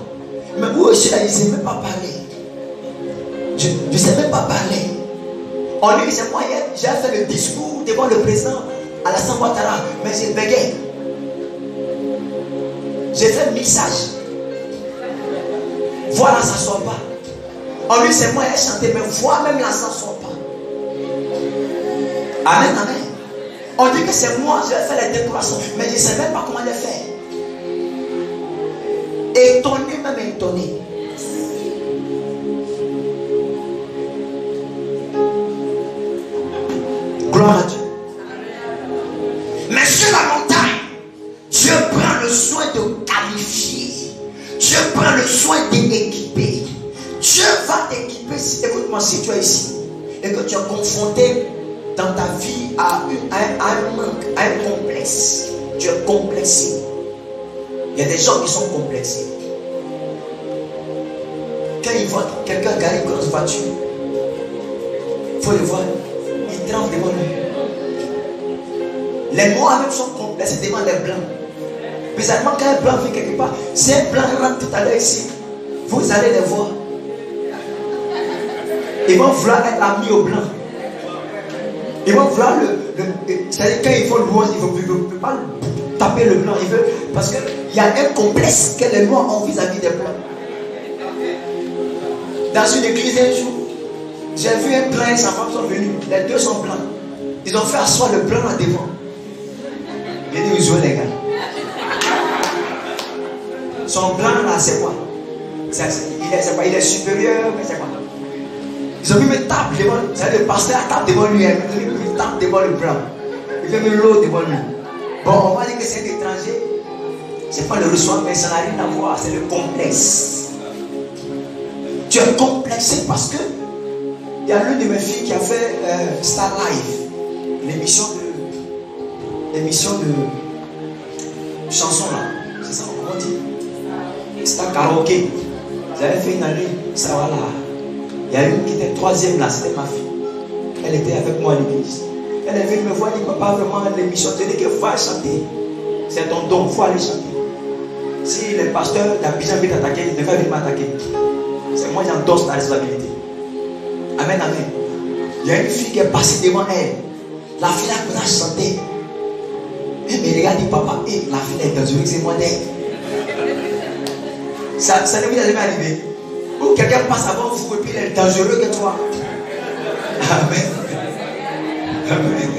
mais vous aussi là, il ne sait même pas parler. Je ne sais même pas parler. On lui dit c'est moi hier, j'ai fait le discours devant le président Alassane Ouattara, mais j'ai bégayé. J'ai fait le mixage. Voilà, ça ne sort pas. On lui dit c'est moi qui ai chanté, mais voix même là, ça ne sort pas. Amen, amen. On dit que c'est moi, je vais faire les décorations, mais je ne sais même pas comment les faire. Étonné, même étonné. Gloire à Dieu. Mais sur la montagne, Dieu prend le soin de qualifier. Dieu prend le soin d'équiper. Dieu va t'équiper. Écoute-moi, si tu es ici et que tu es confronté dans ta vie à un manque, à un complexe, tu es complexé. Il y a des gens qui sont complexés. Quand ils voient quelqu'un garer une grosse voiture, il faut le voir, ils tremblent devant lui. Les noirs même sont complexés devant les blancs. Bizarrement, quand un blanc vient quelque part, si un blanc rentre tout à l'heure ici, vous allez les voir. Ils vont vouloir être amis au blanc. Ils vont vouloir c'est-à-dire quand ils font louange, ils ne veulent pas taper le blanc. Ils veulent, parce qu'il y a un complexe que les noirs ont vis-à-vis des blancs. Dans une église un jour, j'ai vu un blanc et sa femme sont venus. Les deux sont blancs. Ils ont fait asseoir le blanc là devant. J'ai dit, vous jouez les gars. Son blanc là, c'est quoi? Il est supérieur, mais c'est quoi? Ils ont mis une table devant lui. C'est le pasteur à table devant lui. Il table devant le blanc. Il fait l'eau devant lui. Bon, on va dire que c'est un étranger. C'est pas le recevoir, mais ça n'a rien à voir. C'est le complexe. Tu es complexé parce que il y a l'une de mes filles qui a fait Star Live, l'émission de chansons là. C'est ça comment on dit? Star Karaoké. J'avais fait une année, ça va là. Il y a une qui était troisième là, c'était ma fille. Elle était avec moi à l'église. Elle est venue me voir, elle dit papa, vraiment l'émission, je dis qu'il faut chanter. C'est ton don, il faut aller chanter. Si le pasteur d'Abidjan veut t'attaquer, il devait venir m'attaquer. C'est moi qui endosse la responsabilité. Amen, amen. Il y a une fille qui est passée devant elle. La fille a commencé à chanter. Mais regarde, dit papa, la fille est dangereuse, c'est moi d'aide. Ça ne vous est jamais arrivé. Ou quelqu'un passe avant vous et puis il est dangereux que toi. Amen. Amen.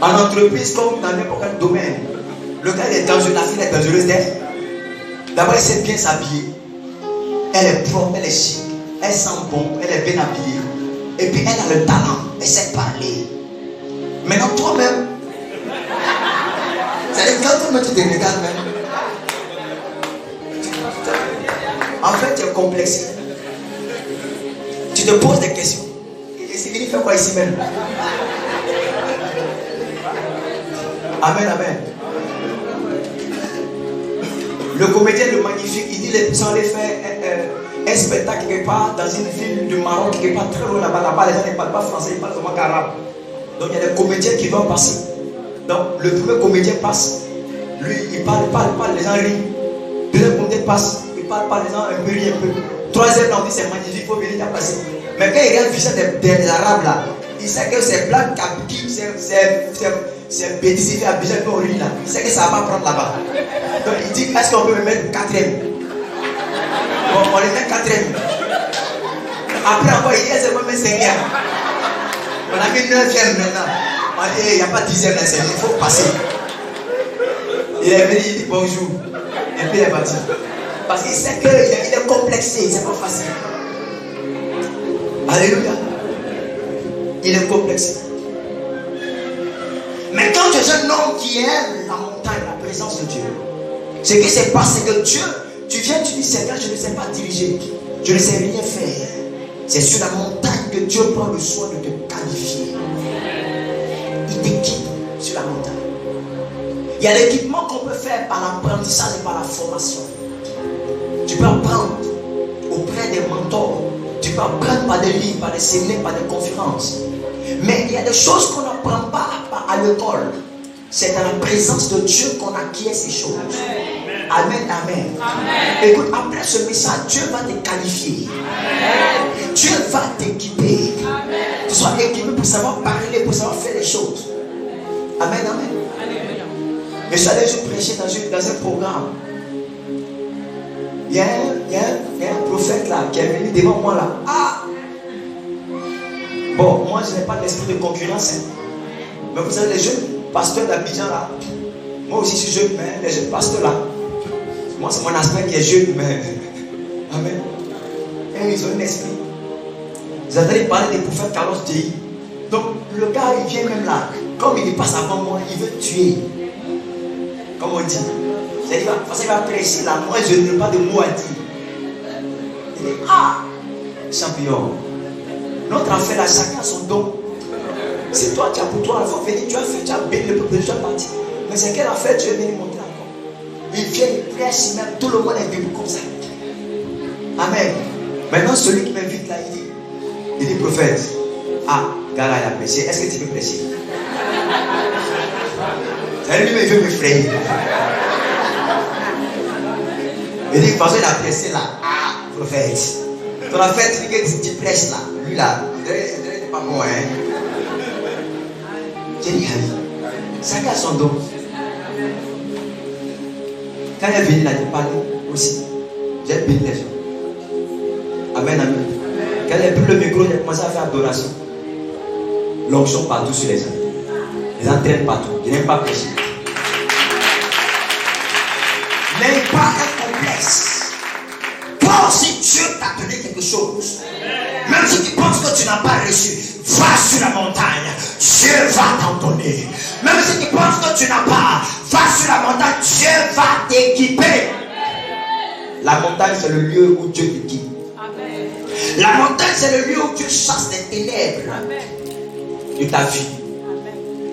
En entreprise comme dans n'importe quel domaine, le gars est dangereux, la fille est dangereuse d'elle. D'abord, elle sait bien s'habiller. Elle est propre, elle est chic, elle sent bon, elle est bien habillée. Et puis elle a le talent, elle sait parler. Maintenant, toi-même, c'est-à-dire quand toi-même tu te regardes même, en fait, tu es complexé. Tu te poses des questions. Et c'est venu faire quoi ici même? Amen, amen. Le comédien, le magnifique, il dit les gens allaient faire un spectacle quelque part dans une ville du Maroc, quelque part très loin là-bas. Là-bas, les gens ne parlent pas français, ils parlent seulement arabe. Donc il y a des comédiens qui vont passer. Donc le premier comédien passe. Lui, il parle, les gens rient. Deuxième comédien passe. Pas les gens un peu rient un peu. Troisième, on dit c'est magnifique, il faut venir à passer. Mais quand il regarde le visage des Arabes là, il sait que c'est blanc, c'est bêtise, il fait Abidjan, il rit là. Il sait que ça va pas prendre là-bas. Donc il dit est-ce qu'on peut me mettre quatrième? Bon, on les met quatrième. Après encore, il dit est-ce qu'on peut mettre cinquième? On a mis neuvième maintenant. On dit il n'y a pas dixième là, il faut passer. Il est venu, il dit bonjour. Et puis il est parti. Parce qu'il sait qu'il est complexé, c'est pas facile. Alléluia. Il est complexé. Mais quand tu es un homme qui aime la montagne, la présence de Dieu, ce qui se passe, c'est que Dieu, tu viens, tu dis Seigneur, je ne sais pas diriger, je ne sais rien faire. C'est sur la montagne que Dieu prend le soin de te qualifier. Il t'équipe sur la montagne. Il y a l'équipement qu'on peut faire par l'apprentissage et par la formation. Tu peux apprendre auprès des mentors. Tu peux apprendre par des livres, par des séminaires, par des conférences. Mais il y a des choses qu'on n'apprend pas à l'école. C'est dans la présence de Dieu qu'on acquiert ces choses. Amen, amen. Amen. Écoute, après ce message, Dieu va te qualifier. Amen. Dieu va t'équiper. Tu sois équipé pour savoir parler, pour savoir faire les choses. Amen, amen. Mais je suis allé prêcher dans un programme. Il y a un prophète là qui est venu devant moi là. Ah! Bon, moi je n'ai pas d'esprit de concurrence. Hein. Mais vous savez, les jeunes pasteurs d'Abidjan là, moi aussi je suis jeune, mais les jeunes pasteurs là, moi c'est mon aspect qui est jeune, mais. Amen. Et ils ont un esprit. Vous avez parlé des prophètes Carlos Dei. Donc le gars il vient même là, comme il passe avant moi, il veut tuer. Comme on dit. C'est-à-dire, parce qu'il va prêcher là, moi je n'ai pas de mots à dire. Il dit, ah, champion, notre affaire là, chacun son don. C'est toi, tu as pour toi, il faut venir, tu as fait, tu as béni le peuple, tu as parti. Mais c'est quelle affaire tu es venu montrer encore? Il vient, il prêche, même tout le monde est debout comme ça. Amen. Maintenant, celui qui m'invite là, il dit, prophète, ah, Gara, il a prêché, est-ce que tu peux prêcher? C'est lui, il veut me frayer. Il dit, parce qu'il a pressé là, ah, prophète. Ton affaire, tu prêches là, lui là, il n'est pas bon, hein. J'ai dit, chacun son don. Quand il est venu là, il parlait aussi. J'ai béni les gens. Amen, amen. Quand il a pris le micro, il a commencé à faire adoration. L'onction partout sur les gens. Les entraînes partout. Il n'aime pas prêcher. N'aime pas être complexe. Toi aussi, Dieu t'a donné quelque chose. Même si tu penses que tu n'as pas reçu, va sur la montagne. Dieu va t'en donner. Même si tu penses que tu n'as pas, va sur la montagne. Dieu va t'équiper. La montagne, c'est le lieu où Dieu t'équipe. La montagne, c'est le lieu où Dieu chasse les ténèbres de ta vie.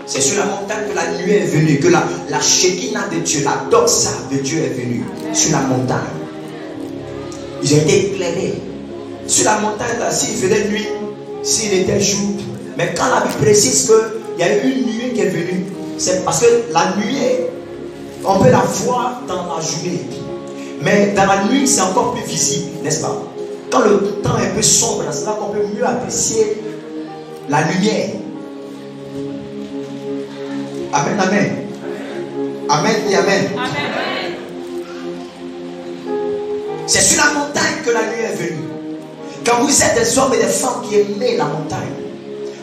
C'est sur la montagne que la nuée est venue, que la Shekinah de Dieu, la doxa de Dieu est venue. Sur la montagne. Ils ont été éclairés. Sur la montagne, là, s'il faisait nuit, s'il était jour. Mais quand la Bible précise qu'il y a eu une nuée qui est venue, c'est parce que la nuée, on peut la voir dans la journée. Mais dans la nuit, c'est encore plus visible, n'est-ce pas? Quand le temps est un peu sombre, c'est là qu'on peut mieux apprécier la lumière. Amen, amen. Amen et amen. C'est sur la montagne que la nuit est venue. Quand vous êtes des hommes et des femmes qui aimaient la montagne,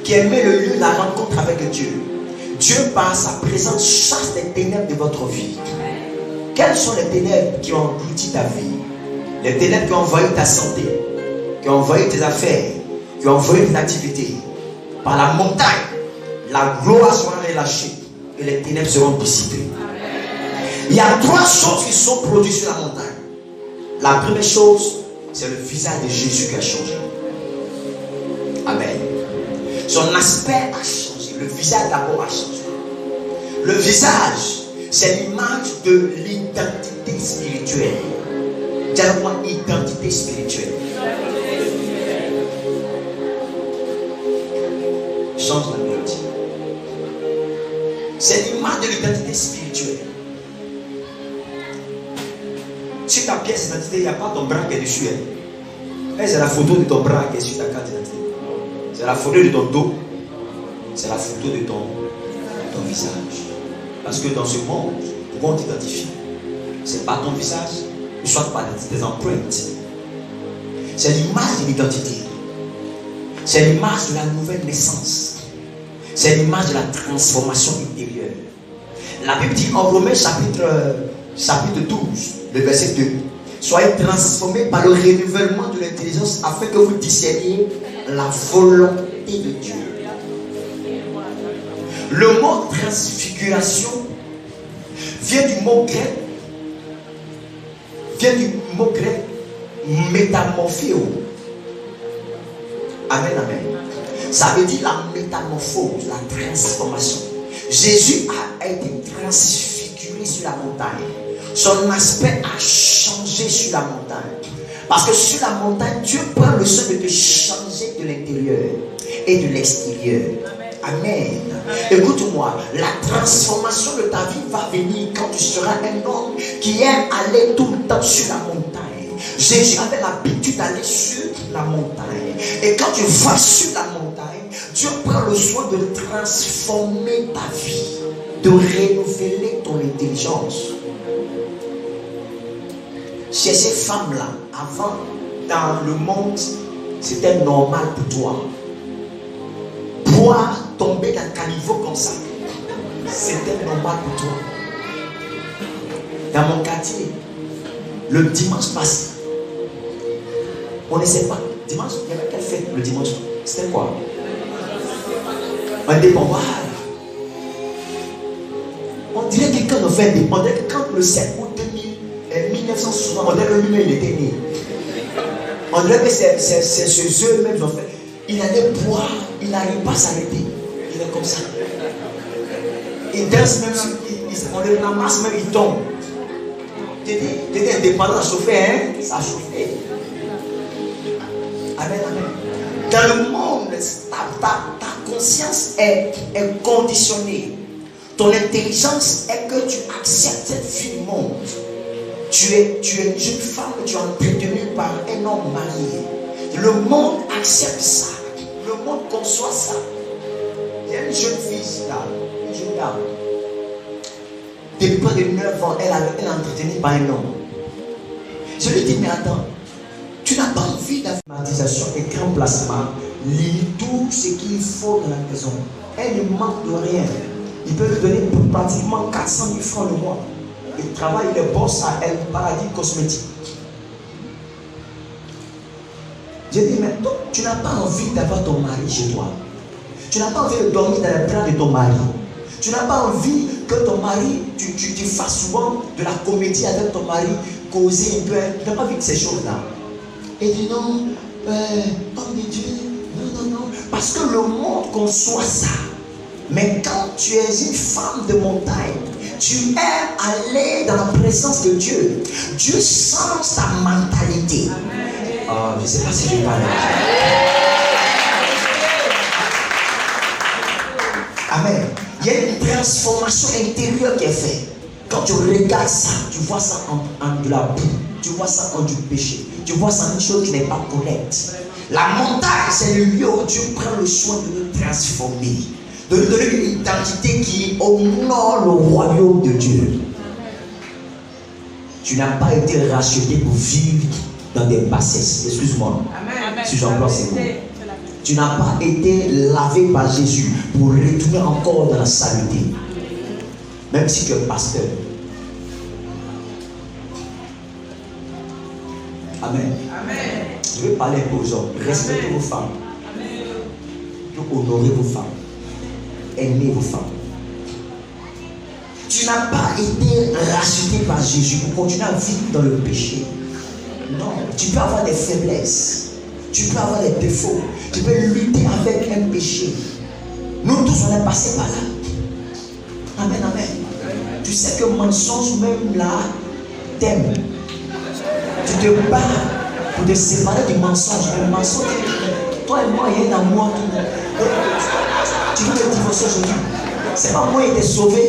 qui aimaient le lieu de la rencontre avec Dieu, Dieu par sa présence chasse les ténèbres de votre vie. Quelles sont les ténèbres qui ont englouti ta vie? Les ténèbres qui ont envahi ta santé, qui ont envahi tes affaires, qui ont envahi tes activités. Par la montagne, la gloire sera relâchée et les ténèbres seront dissipées. Il y a trois choses qui sont produites sur la montagne. La première chose, c'est le visage de Jésus qui a changé. Amen. Son aspect a changé. Le visage d'abord a changé. Le visage, c'est l'image de l'identité spirituelle. Dis-moi, identité spirituelle. Change la mélodie. C'est l'image de l'identité spirituelle. Sur ta pièce d'identité, il n'y a pas ton bras qui est dessus. C'est la photo de ton bras qui est sur ta carte d'identité. C'est la photo de ton dos. C'est la photo de ton visage. Parce que dans ce monde, pourquoi on t'identifie? Ce n'est pas ton visage, ne soit pas tes empreintes. C'est l'image de l'identité. C'est l'image de la nouvelle naissance. C'est l'image de la transformation intérieure. La Bible dit en Romains chapitre 12, le verset 2. Soyez transformés par le renouvellement de l'intelligence afin que vous discerniez la volonté de Dieu. Le mot transfiguration vient du mot grec, métamorphio. Amen, amen. Ça veut dire la métamorphose, la transformation. Jésus a été transfiguré sur la montagne. Son aspect a changé sur la montagne. Parce que sur la montagne, Dieu prend le soin de te changer de l'intérieur et de l'extérieur. Amen. Écoute-moi, la transformation de ta vie va venir quand tu seras un homme qui aime aller tout le temps sur la montagne. Jésus avait l'habitude d'aller sur la montagne. Et quand tu vas sur la montagne, Dieu prend le soin de transformer ta vie, de renouveler ton intelligence. Chez ces femmes-là, avant, dans le monde, c'était normal pour toi. Boire, tomber dans un caniveau comme ça, c'était normal pour toi. Dans mon quartier, le dimanche passé, on ne sait pas. Dimanche, il y avait quelle fête le dimanche? C'était quoi? Un dépendant. On dirait que quelqu'un nous fait dépendre. Quand le 7 août 1960, on dirait que lui-même il était né. On dirait que c'est ceux eux-mêmes qui ont fait. Il allait boire, il n'arrive pas à s'arrêter. Il est comme ça. Il danse même, on le ramasse même, il tombe. Tu étais indépendant, ça chauffait, hein? Ça chauffait. Amen, amen. Dans le monde, ta conscience est conditionnée. Ton intelligence est que tu acceptes cette vie du monde. Tu es une jeune femme que tu es entretenue par un homme marié. Le monde accepte ça. Le monde conçoit ça. Il y a une jeune fille là, une jeune dame. Depuis près de 9 ans, elle est entretenue par un homme. Je lui dis, mais attends, tu n'as pas envie d'informatisation, écran placement, lis tout ce qu'il faut dans la maison. Elle ne manque de rien. Il peut lui donner pratiquement 400 000 francs le mois. Il travaille, il est boss à El Paradis Cosmétique. J'ai dit, mais toi, tu n'as pas envie d'avoir ton mari chez toi. Tu n'as pas envie de dormir dans les bras de ton mari. Tu n'as pas envie que ton mari, tu fasses souvent de la comédie avec ton mari, causer un peu. Tu n'as pas envie de ces choses-là. Et dit non, homme de Dieu, non. Parce que le monde conçoit ça. Mais quand tu es une femme de montagne, tu aimes aller dans la présence de Dieu. Dieu sent sa mentalité. Oh, je ne sais pas si je parle. Amen. Il y a une transformation intérieure qui est faite. Quand tu regardes ça, tu vois ça en de la boue. Tu vois ça en du péché. Tu vois ça en une chose qui n'est pas correcte. La montagne, c'est le lieu où Dieu prend le soin de nous transformer, de lui donner une identité qui honore le royaume de Dieu. Tu n'as pas été racheté pour vivre dans des bassesses. Excuse-moi si j'emploie ces mots. Tu n'as pas été lavé par Jésus pour retourner encore dans la saleté. Même si tu es pasteur. Amen. Je vais parler aux hommes. Respectez vos femmes. Honorez vos femmes. Aimez vos femmes. Tu n'as pas été racheté par Jésus pour continuer à vivre dans le péché. Non. Tu peux avoir des faiblesses. Tu peux avoir des défauts. Tu peux lutter avec un péché. Nous tous, on est passés par là. Amen, amen. Tu sais que mensonge même là t'aime. Tu te bats pour te séparer du mensonge. Le mensonge, toi et moi, il y a un amour. Tu veux te divorcer aujourd'hui. C'est pas moi qui t'ai sauvé.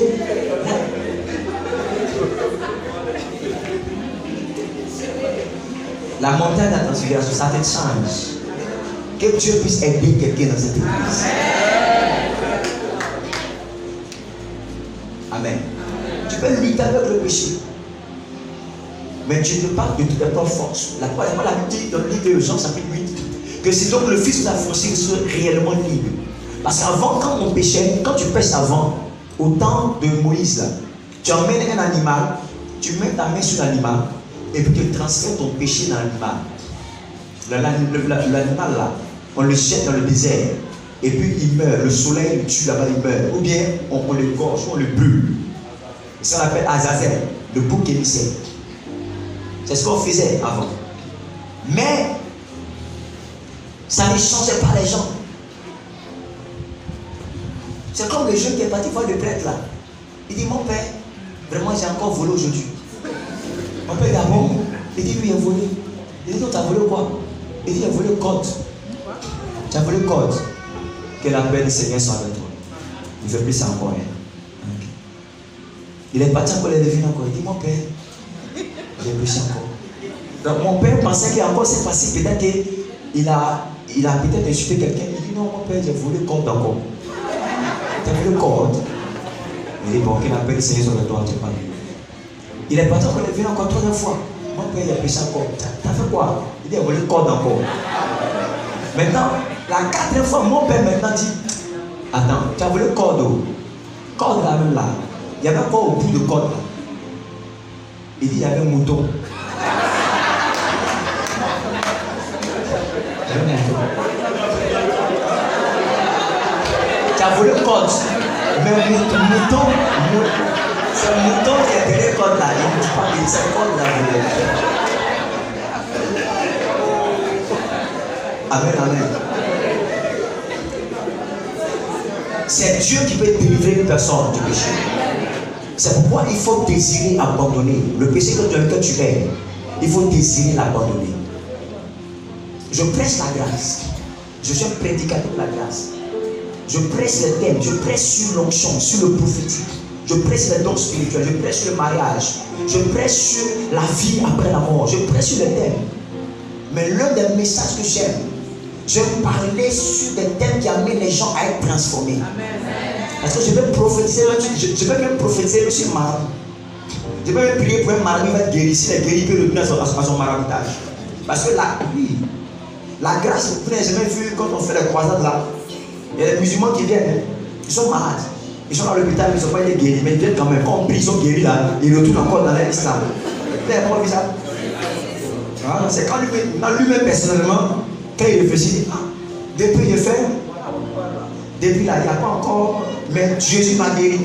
La montagne de la transfiguration, ça te change. Que Dieu puisse aider quelqu'un dans cette église. Amen. Tu peux lutter avec le péché. Mais tu ne parles de toutes tes propres forces. La Bible dit dans le livre de Jean, chapitre 8, que c'est donc le Fils de la franchise qui soit réellement libre. Parce qu'avant, quand on péchait, quand tu pêches avant, au temps de Moïse, là, tu emmènes un animal, tu mets ta main sur l'animal, et puis tu transfères ton péché dans l'animal. L'animal là, on le jette dans le désert, et puis il meurt, le soleil le tue là-bas, il meurt. Ou bien on le gorge, on le brûle. Ça s'appelle Azazel, le bouc émissaire. C'est ce qu'on faisait avant. Mais ça ne changeait pas les gens. C'est comme le jeune qui est parti voir le prêtre là. Il dit, mon père, vraiment j'ai encore volé aujourd'hui. Mon père dit, ah bon? Il dit, oui, il a volé. Il dit, non, tu as volé quoi? Il dit, il a volé le code. Tu as volé le code. Que la paix du Seigneur soit avec toi. Il ne fait plus ça encore. Hein? Okay. Il est parti encore, il est devenu encore. Il dit, mon père, j'ai péché encore. Donc mon père pensait qu'il y a encore cette facile. Peut-être qu'il a peut-être insulté quelqu'un. Il dit, non, mon père, j'ai volé le code encore. Tu as volé le code. Il dit, bon, que la paix du Seigneur soit avec toi. Tu parles. Il est parti encore, il est venu encore 3 fois. Mon père, il a péché encore. T'as fait quoi? Il dit, il a volé le code encore. Maintenant, la 4e fois, mon père maintenant dit, attends, tu as volé le code. Code là même là. Il y avait encore au bout de code là. Il dit, il y avait un mouton. Tu as volé le code. Mais le mouton, c'est le mouton qui a donné le code là. Il ne dit pas que c'est le code là. Amen, amen. C'est Dieu qui peut délivrer une personne du péché. C'est pourquoi il faut désirer abandonner. Le péché dans lequel tu es, il faut désirer l'abandonner. Je prêche la grâce. Je suis un prédicateur de la grâce. Je prêche les thèmes. Je prêche sur l'onction, sur le prophétique. Je prêche les dons spirituels. Je prêche sur le mariage. Je prêche sur la vie après la mort. Je prêche sur les thèmes. Mais l'un des messages que j'aime parler sur des thèmes qui amènent les gens à être transformés. Parce que je vais prophétiser, je vais même prophétiser sur marabout. Je vais même prier pour un marabout qui va être guéri. Si il est guéri, il peut retourner à son maraboutage. Parce que là, oui, la grâce, vous n'avez jamais vu quand on fait les croisades là, il y a des musulmans qui viennent, ils sont malades. Ils sont à l'hôpital, ils ne sont pas été guéris, mais ils viennent quand même. Quand on prie, ils sont guéris là, ils retournent encore dans l'islam. Vous n'avez pas vu ça? C'est quand lui-même personnellement, quand il réfléchit, il dit, ah, depuis le fait, depuis là, il n'y a pas encore, mais Jésus m'a guéri.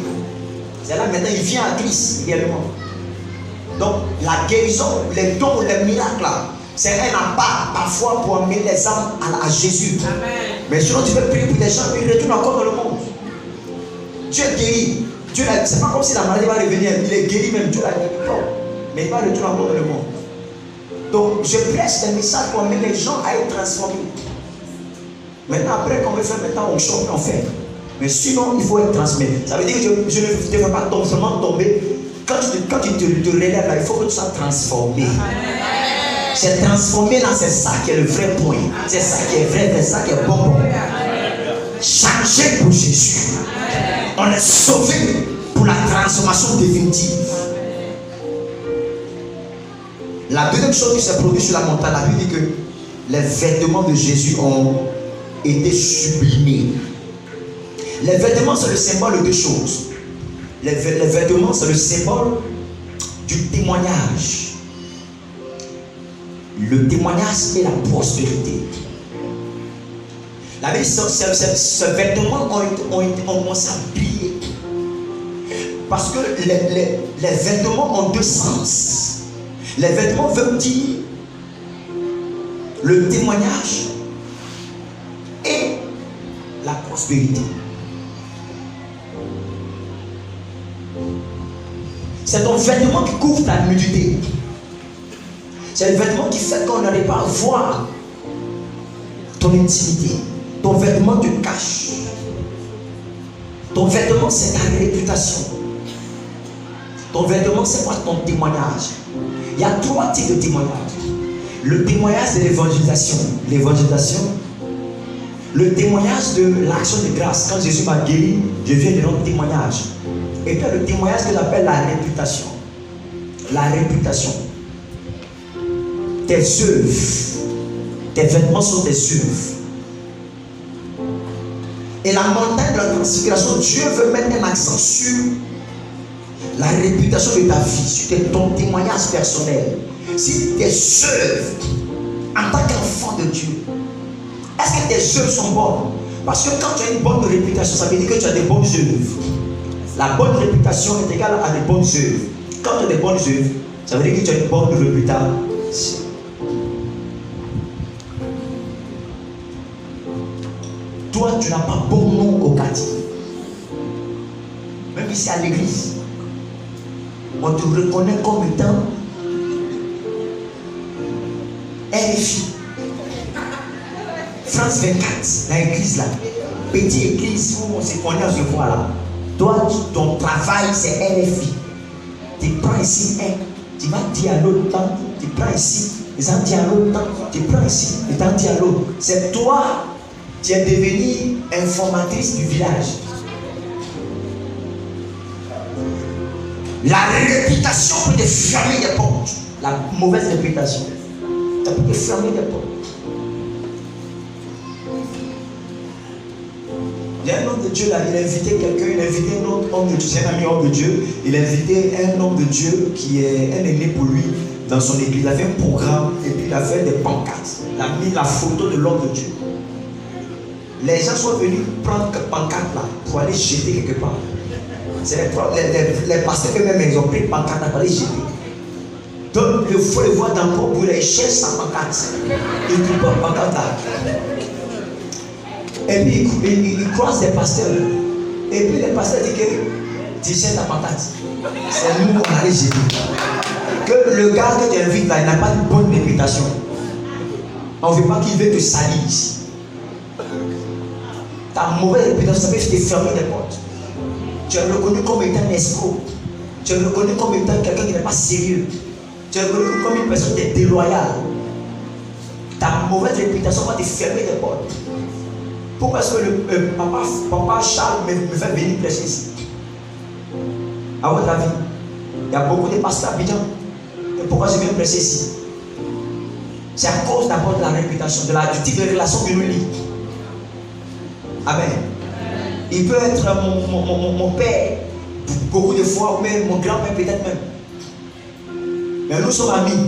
C'est là maintenant, il vient à Christ réellement. Donc, la guérison, les dons, les miracles là, c'est un appart parfois pour amener les âmes à Jésus. Amen. Mais sinon, tu veux prier pour des gens, ils retournent encore dans le monde. Dieu est guéri. C'est pas comme si la maladie va revenir, il est guéri même, Dieu l'a guéri. Mais il va retourner encore dans le monde. Donc, je prêche des messages pour amener les gens à être transformés. Maintenant, après qu'on veut faire, maintenant on chante, on fait. Mais sinon, il faut être transmis. Ça veut dire que je ne devrais pas seulement tomber. Quand tu te relèves là, il faut que tu sois transformé. C'est transformé là, c'est ça qui est le vrai point. C'est ça qui est vrai, c'est ça qui est bon. changé pour Jésus. On est sauvé pour la transformation définitive. La deuxième chose qui s'est produite sur la montagne, la Bible dit que les vêtements de Jésus ont été sublimés. Les vêtements, c'est le symbole de deux choses. Les vêtements, c'est le symbole du témoignage. Le témoignage et la prospérité. La Bible dit que ces vêtements ont commencé à briller. Parce que les vêtements ont deux sens. Les vêtements veulent dire le témoignage et la prospérité. C'est ton vêtement qui couvre ta nudité. C'est le vêtement qui fait qu'on n'arrive pas à voir ton intimité. Ton vêtement te cache. Ton vêtement, c'est ta réputation. Ton vêtement, c'est quoi ton témoignage? Il y a trois types de témoignages. Le témoignage de l'évangélisation. Le témoignage de l'action de grâce. Quand Jésus m'a guéri, je viens de rendre témoignage. Et puis le témoignage que j'appelle la réputation. La réputation. Tes œuvres. Tes vêtements sont tes œuvres. Et la montagne de la transfiguration, Dieu veut mettre un accent sur la réputation de ta vie, sur ton témoignage personnel. Si tes œuvres, en tant qu'enfant de Dieu, est-ce que tes œuvres sont bonnes? Parce que quand tu as une bonne réputation, ça veut dire que tu as des bonnes œuvres. La bonne réputation est égale à des bonnes œuvres. Quand tu as des bonnes œuvres, ça veut dire que tu as une bonne réputation. Toi, tu n'as pas bon nom au quartier. Même ici à l'église, on te reconnaît comme étant RFI. France 24, l'église là. Petite église où on se connaît, on se voit là. Toi, ton travail c'est RFI. Tu prends ici un, tu vas dire à l'autre temps, tu prends ici, ils en disent à l'autre temps, tu prends ici, ils t'en disent à l'autre. C'est toi, tu es devenue informatrice du village. La réputation peut te fermer des portes. La mauvaise réputation, ça peut te fermer des portes. Il y a un homme de Dieu là, il a invité quelqu'un, il a invité un autre homme de Dieu, c'est un ami homme de Dieu. Il a invité un homme de Dieu qui est un aîné pour lui dans son église. Il a fait un programme et puis il a fait des pancartes. Il a mis la photo de l'homme de Dieu. Les gens sont venus prendre cette pancarte là pour aller jeter quelque part. C'est les pasteurs eux-mêmes, ils ont pris une pancarte pour aller jeter. Donc il faut le voir d'encore pour les chercher sa pancarte. Il ne trouve pas la pancarte là. Et puis il croise les pasteurs. Et puis les pasteurs disent que tu cherches ta pancarte. C'est nous qu'on allait jeter. Que le gars que tu invites là, il n'a pas une bonne réputation. On ne veut pas qu'il veut te salir ici. Ta mauvaise réputation, ça peut te fermer des portes. Tu es reconnu comme étant un escroc. Tu es reconnu comme étant quelqu'un qui n'est pas sérieux. Tu es reconnu comme une personne qui est déloyale. Ta mauvaise réputation va te fermer des portes. Pourquoi est-ce que papa Charles me fait venir prêcher ici? À votre avis, il y a beaucoup de pasteurs habitants. Et pourquoi je viens prêcher ici? C'est à cause d'abord de la réputation, du type de relation que nous lie. Amen. Il peut être mon père, beaucoup de fois, ou même mon grand-père peut-être même. Mais nous sommes amis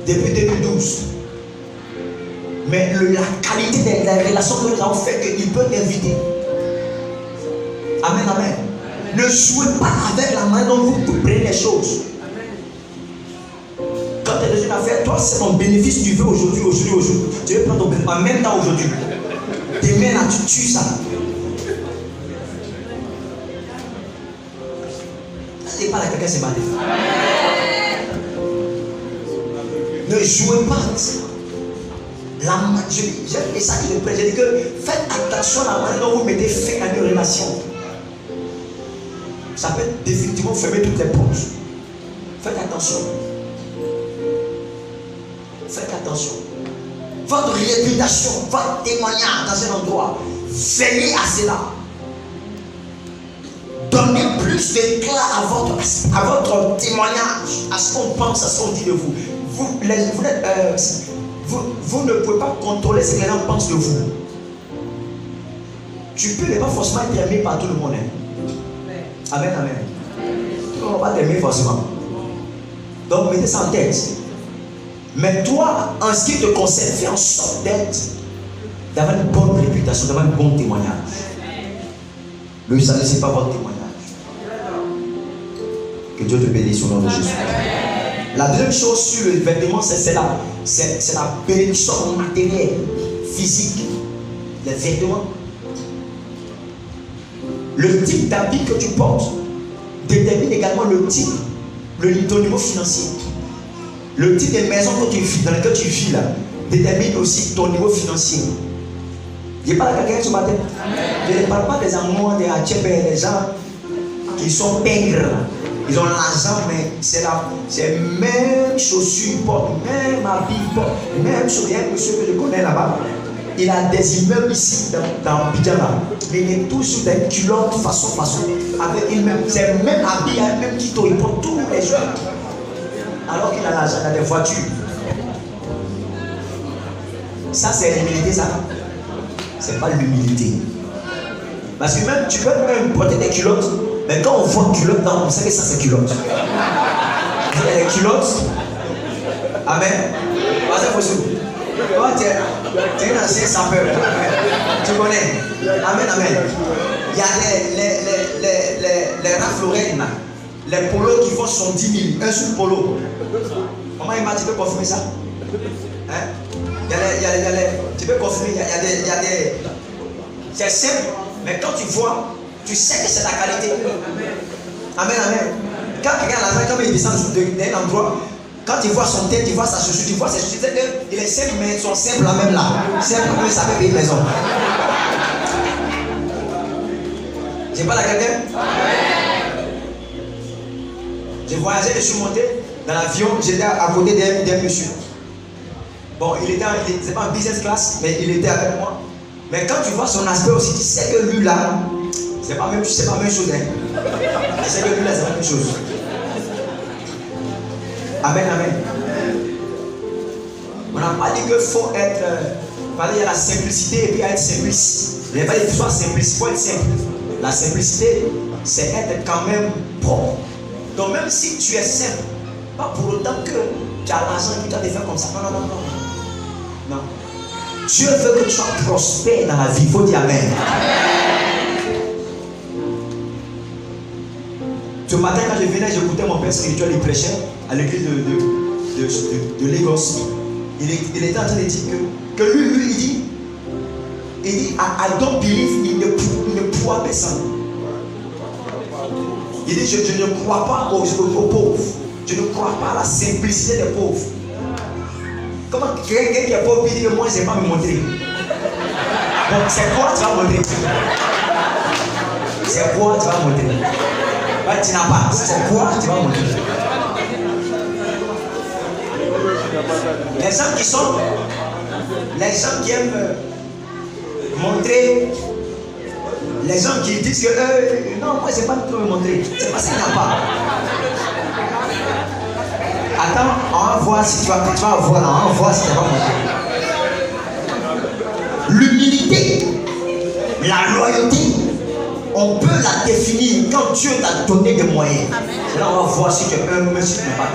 depuis 2012. Mais la qualité de la relation que nous avons fait qu'il peut t'inviter. Amen, amen. Ne jouez pas avec la main dont vous prenez les choses. Quand tu es dans une affaire, toi c'est ton bénéfice, tu veux aujourd'hui. Tu veux prendre ton bénéfice en même temps aujourd'hui. Demain là, tu tues ça. C'est pas là quelqu'un s'est battu. Ne jouez pas avec ça. J'aime ça que je prêche. Je dis que faites attention à la manière dont vous mettez fin à une relation. Ça peut définitivement fermer toutes les portes. Faites attention. Faites attention. Votre réputation, votre témoignage dans un endroit veillez à cela. Donnez plus d'éclat à votre témoignage, à ce qu'on pense, à ce qu'on dit de vous. Vous ne pouvez pas contrôler ce que les gens pensent de vous. Tu peux pas forcément être aimé par tout le monde. Amen, amen. On va t'aimer forcément. Donc mettez ça en tête. Mais toi, en ce qui te concerne, fais en sorte d'avoir une bonne réputation, d'avoir un bon témoignage. Le salut, ce n'est pas votre témoignage. Que Dieu te bénisse au nom de Jésus. La deuxième chose sur le vêtement, c'est la bénédiction matérielle, physique. Les vêtements. Le type d'habit que tu portes détermine également ton niveau financier. Le type de maison dans laquelle tu vis là détermine aussi ton niveau financier. Je parle à quelqu'un ce matin. Je ne parle pas des amours, des hachepes, des gens qui sont pingres. Ils ont l'argent, mais c'est même chaussures, même habits, même chose. Il y a un monsieur que je connais là-bas. Il a des immeubles ici dans Bidjana. Mais il est tout sur des culottes façon. Avec c'est le même habit, un même kito. Il porte tous les jours. Alors qu'il a l'argent, il a des voitures. Ça, c'est l'humilité, ça. C'est pas l'humilité. Parce que même, tu peux même porter des culottes. Mais quand on voit culottes, on sait que ça, c'est culottes. Il y a des culottes. Amen. Toi, tu es un ancien sapeur. Tu connais. Amen, amen. Il y a les raflorènes, les polos qui font 70 000. Un seul polo. Comment il m'a dit, tu peux confirmer ça? Hein? Tu peux confirmer, il y a des. C'est simple, mais quand tu vois, tu sais que c'est la qualité. Amen, amen. Quand quelqu'un a l'argent, quand il descend d'un endroit, quand tu vois son tête, tu vois sa chaussure, tu vois ses chaussures, il est simple, mais ils sont simples là même là. Simple, mais ça fait payer une maison. J'ai pas la quelqu'un? J'ai voyagé, je suis monté dans l'avion, j'étais à côté d'un monsieur. Bon, il était c'est pas en business class, mais il était avec moi. Mais quand tu vois son aspect aussi, tu sais que lui là, c'est pas même chose. Hein. Tu sais que lui là, c'est pas la même chose. Amen, amen. On n'a pas dit qu'il faut être. Parler de la simplicité et puis être simpliste. Il n'y a pas dit qu'il soit simpliste, il faut être simple. La simplicité, c'est être quand même propre. Donc, même si tu es simple, pas pour autant que tu as l'argent et que tu as des faire comme ça. Non. Dieu veut que tu sois prospère dans la vie. Il faut dire Amen. Ce matin, quand je venais, j'écoutais mon père spirituel, il prêchait à l'église de Lagos. Il était en train de dire que lui, il dit, I don't believe in the poor person. Il dit, je ne crois pas aux pauvres. Je ne crois pas à la simplicité des pauvres. Comment quelqu'un qui est pauvre dit que moi, je ne sais pas me montrer. Bon, c'est quoi tu vas montrer? C'est quoi tu vas montrer? Bah, tu n'as pas. C'est quoi tu vas montrer? Les gens qui aiment montrer, les gens qui disent que non, moi je ne sais pas me montrer, c'est parce qu'il n'y a pas. Attends, on va voir si tu vas voir là, on va voir si tu vas montrer. L'humilité, la loyauté, on peut la définir quand Dieu t'a donné des moyens. Là, on va voir si tu es un homme, si tu n'es pas un.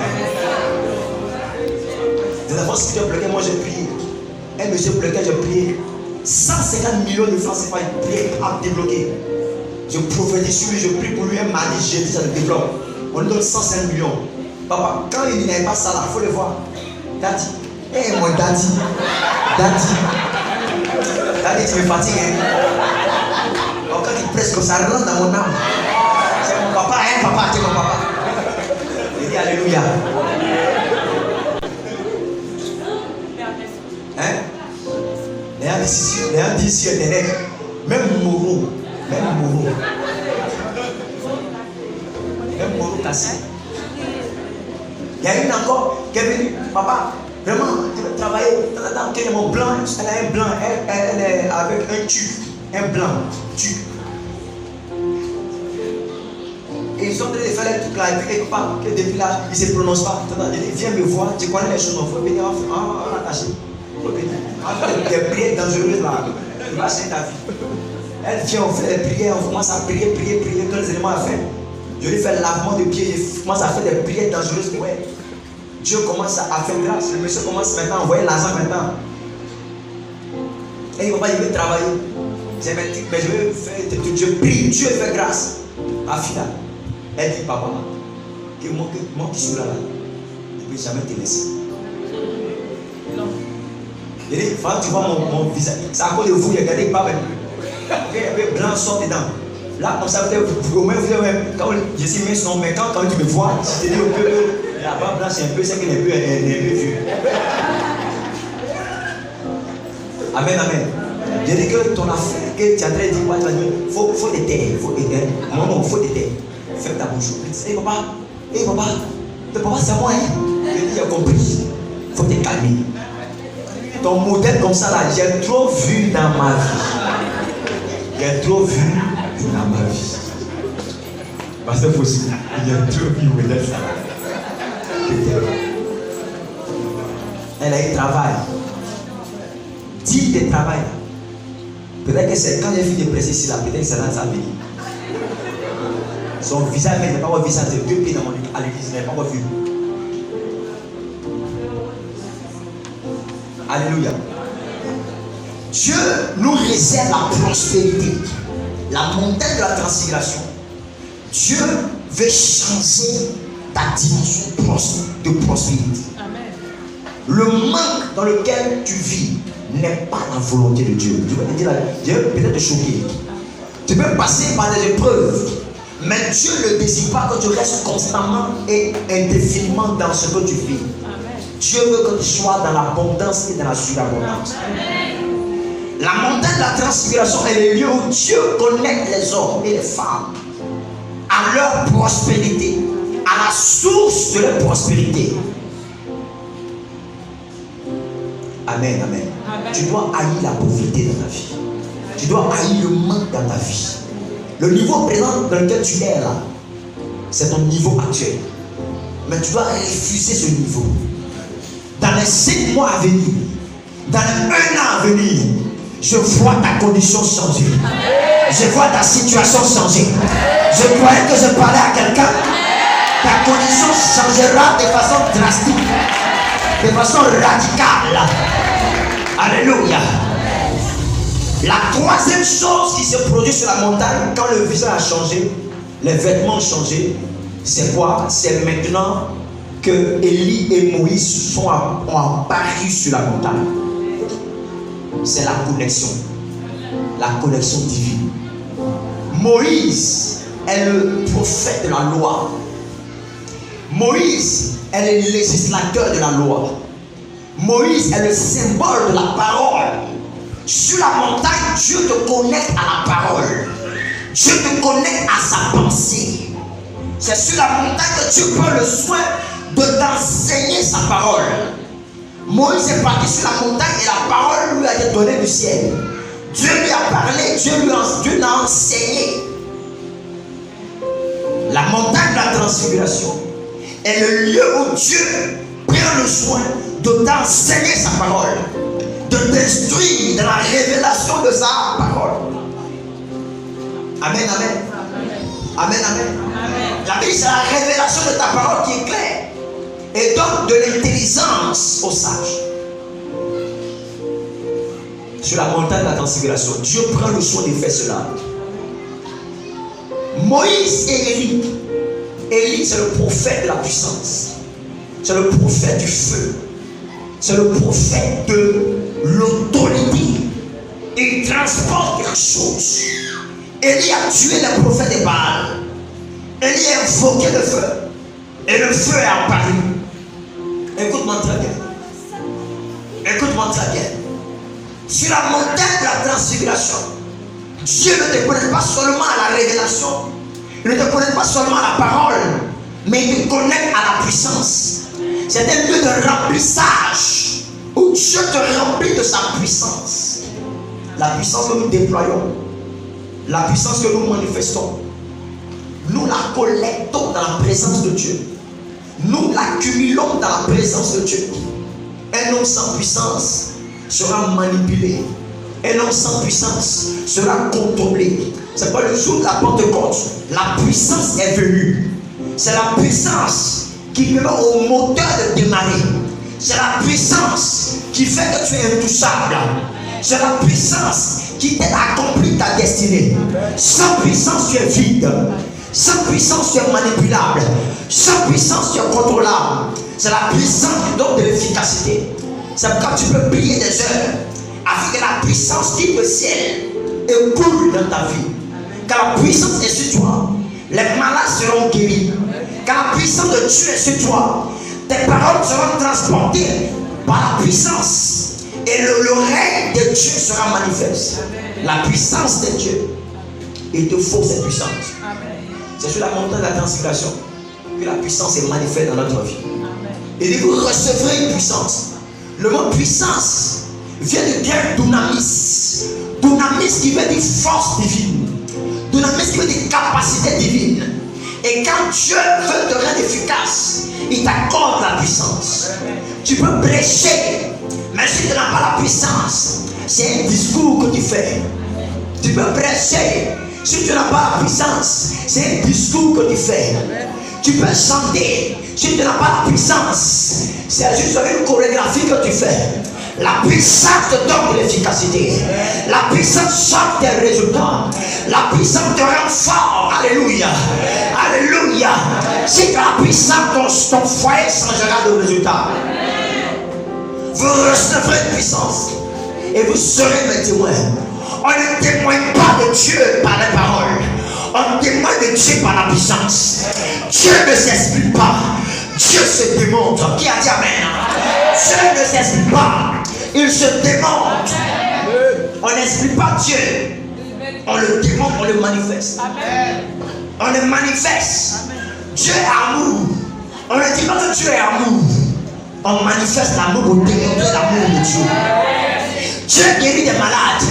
D'abord, si tu es bloqué, moi j'ai prié. Un monsieur bloqué, j'ai prié. 150 millions de francs, c'est pas une prière à débloquer. Je prophétise sur lui, je prie pour lui un mardi, j'ai dit ça le débloque. On lui donne 105 millions. Papa, quand il n'avait pas ça là, il faut le voir. Daddy, mon daddy. Daddy, tu me fatigues. Hein? Alors, quand il presse comme ça, rentre dans mon âme. C'est mon papa, hein, papa, c'est mon papa. Il dit Alléluia. Hein? Les gens disent sur Internet, même Moreau cassé. Il y a une encore qui est venue, papa, vraiment, tu veux travailler, qui est mon blanc, elle a un blanc, elle est avec un tube. un blanc, tu. Et ils sont en train de faire les trucs là, et puis quelque part, que depuis là, ils ne se prononcent pas. Il dit, viens me voir, tu connais les choses, il faut venir, on va attacher. Il faut venir. On fait des prières dangereuses là, tu vas changer ta vie. Elle vient, on fait des prières, on commence à prier, tous les éléments à faire. Je lui fais le lavement de pied, je commence à faire des prières dangereuses pour elle. Dieu commence à faire grâce, le monsieur commence maintenant à envoyer l'argent maintenant. Et il va pas, il veut travailler. C'est maintenant, mais je veux faire, Dieu prie, Dieu fait grâce. Afina. Elle dit, papa, que moi qui suis là, je ne vais jamais te laisser. Il dit, tu vois mon visage, c'est à cause de vous, regardez pas même. Il y avait blanc sort dedans. Là, comme ça, vous même, quand je suis mis son, mais quand tu me vois, je te dis un peu, la barbe blanche, c'est un peu, c'est qu'elle est un peu vieux. Amen, amen. Je dis que ton affaire, que tu es en train de dire, il faut des terres, il faut des terres. Non, il faut des terres. Fais ta bouche. Papa, c'est moi, hein. Je dis, j'ai compris. Il faut te calmer. Ton modèle comme ça, là, j'ai trop vu dans ma vie. J'ai trop vu dans ma vie. Pasteur Fossi, j'ai trop vu modèle ça. Elle a eu travail. Dis de travail. Peut-être que c'est quand j'ai fini de presser ici, là, peut-être que c'est là que ça va venir. Son visage, mais il n'a pas vu ça, c'est 2 pieds à l'église, il n'a pas vu. Alléluia. Dieu nous réserve la prospérité, la montagne de la transfiguration. Dieu veut changer ta dimension de prospérité. Amen. Le manque dans lequel tu vis n'est pas la volonté de Dieu. Je vais peut-être te choquer. Tu peux passer par des épreuves, mais Dieu ne désire pas que tu restes constamment et indéfiniment dans ce que tu vis. Dieu veut que tu sois dans l'abondance et dans la surabondance. La montagne de la transfiguration est le lieu où Dieu connecte les hommes et les femmes à leur prospérité, à la source de leur prospérité. Amen, amen. Amen. Tu dois haïr la pauvreté dans ta vie. Tu dois haïr le manque dans ta vie. Le niveau présent dans lequel tu es là, c'est ton niveau actuel. Mais tu dois refuser ce niveau. Dans les 5 mois à venir, dans les 1 an à venir, je vois ta condition changer. Je vois ta situation changer. Je croyais que je parlais à quelqu'un. Ta condition changera de façon drastique, de façon radicale. Alléluia. La troisième chose qui se produit sur la montagne, quand le visage a changé, les vêtements ont changé, c'est quoi? C'est maintenant que Élie et Moïse ont apparu sur la montagne. C'est la connexion divine. Moïse est le prophète de la loi. Moïse est le législateur de la loi. Moïse est le symbole de la parole. Sur la montagne, Dieu te connecte à la parole. Dieu te connecte à sa pensée. C'est sur la montagne que Dieu prend le soin de t'enseigner sa parole. Moïse est parti sur la montagne et la parole lui a été donnée du ciel. Dieu lui a parlé, Dieu l'a enseigné. La montagne de la transfiguration est le lieu où Dieu prend le soin de t'enseigner sa parole, de t'instruire dans la révélation de sa parole. Amen, amen. Amen, amen. La Bible, c'est la révélation de ta parole qui est claire et donne de l'intelligence aux sages. Sur la montagne de la transfiguration, Dieu prend le soin de faire cela. Moïse et Élie. Élie, c'est le prophète de la puissance. C'est le prophète du feu. C'est le prophète de l'autorité. Il transporte quelque chose. Élie a tué les prophètes de Baal. Élie a invoqué le feu. Et le feu est apparu. Écoute-moi très bien. Écoute-moi très bien. Sur la montagne de la transfiguration, Dieu ne te connecte pas seulement à la révélation. Il ne te connecte pas seulement à la parole, mais il te connecte à la puissance. C'est un lieu de remplissage où Dieu te remplit de sa puissance. la puissance que nous déployons, la puissance que nous manifestons, nous la collectons dans la présence de Dieu. Nous l'accumulons dans la présence de Dieu. Un homme sans puissance sera manipulé. Un homme sans puissance sera contrôlé. C'est pas le jour de la Pentecôte. La puissance est venue. C'est la puissance qui permet au moteur de démarrer. C'est la puissance qui fait que tu es intouchable. C'est la puissance qui t'aide à accomplir ta destinée. Sans puissance, tu es vide. Sans puissance, tu es manipulable. Sans puissance, tu es contrôlable. C'est la puissance qui donne de l'efficacité. C'est pourquoi tu peux prier des heures afin que la puissance quitte le ciel et coule dans ta vie. Car la puissance est sur toi. Les malades seront guéris. Car la puissance de Dieu est sur toi. Tes paroles seront transportées par la puissance. Et le règne de Dieu sera manifeste. La puissance de Dieu. Il te faut cette puissance. C'est sur la montagne de la transfiguration que la puissance est manifeste dans notre vie. Et vous recevrez une puissance. Le mot puissance vient du grec dunamis. Dunamis qui veut dire force divine. Dunamis qui veut dire capacité divine. Et quand Dieu veut te rendre efficace, il t'accorde la puissance. Tu peux prêcher, mais si tu n'as pas la puissance, c'est un discours que tu fais. Tu peux prêcher, si tu n'as pas la puissance, c'est un discours que tu fais. Tu peux chanter, si tu n'as pas la puissance, c'est juste une chorégraphie que tu fais. La puissance te donne de l'efficacité. La puissance chante tes résultats. La puissance te rend fort. Alléluia. Alléluia. Si tu as la puissance, ton foyer changera de résultat. Vous recevrez une puissance et vous serez mes témoins. On ne témoigne pas de Dieu par les paroles. On témoigne de Dieu par la puissance. Dieu ne s'explique pas. Dieu se démontre. Qui a dit amen? Dieu ne s'explique pas. Il se démontre. On n'explique pas Dieu. On le démontre, on le manifeste. On le manifeste. Dieu est amour. On ne dit pas que Dieu est amour. On manifeste l'amour pour démontrer l'amour de Dieu. Dieu guérit des malades.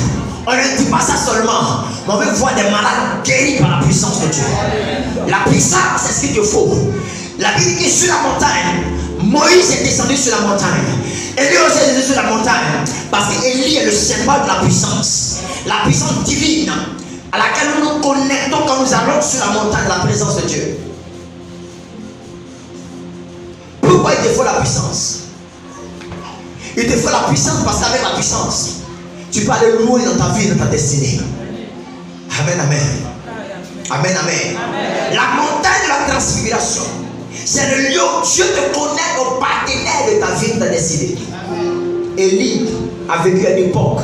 On ne dit pas ça seulement. Mais on veut voir des malades guéris par la puissance de Dieu. La puissance, c'est ce qu'il te faut. La Bible dit sur la montagne, Moïse est descendu sur la montagne. Élie aussi est descendu sur la montagne. Parce qu'Élie est le symbole de la puissance. La puissance divine à laquelle nous nous connectons quand nous allons sur la montagne de la présence de Dieu. Pourquoi il te faut la puissance? Il te faut la puissance parce qu'avec la puissance, tu peux aller loin dans ta vie, dans ta destinée. Amen, amen. Amen, amen. La montagne de la transfiguration, c'est le lieu où Dieu te connecte au partenaire de ta vie, de ta destinée. Élie a vécu à une époque.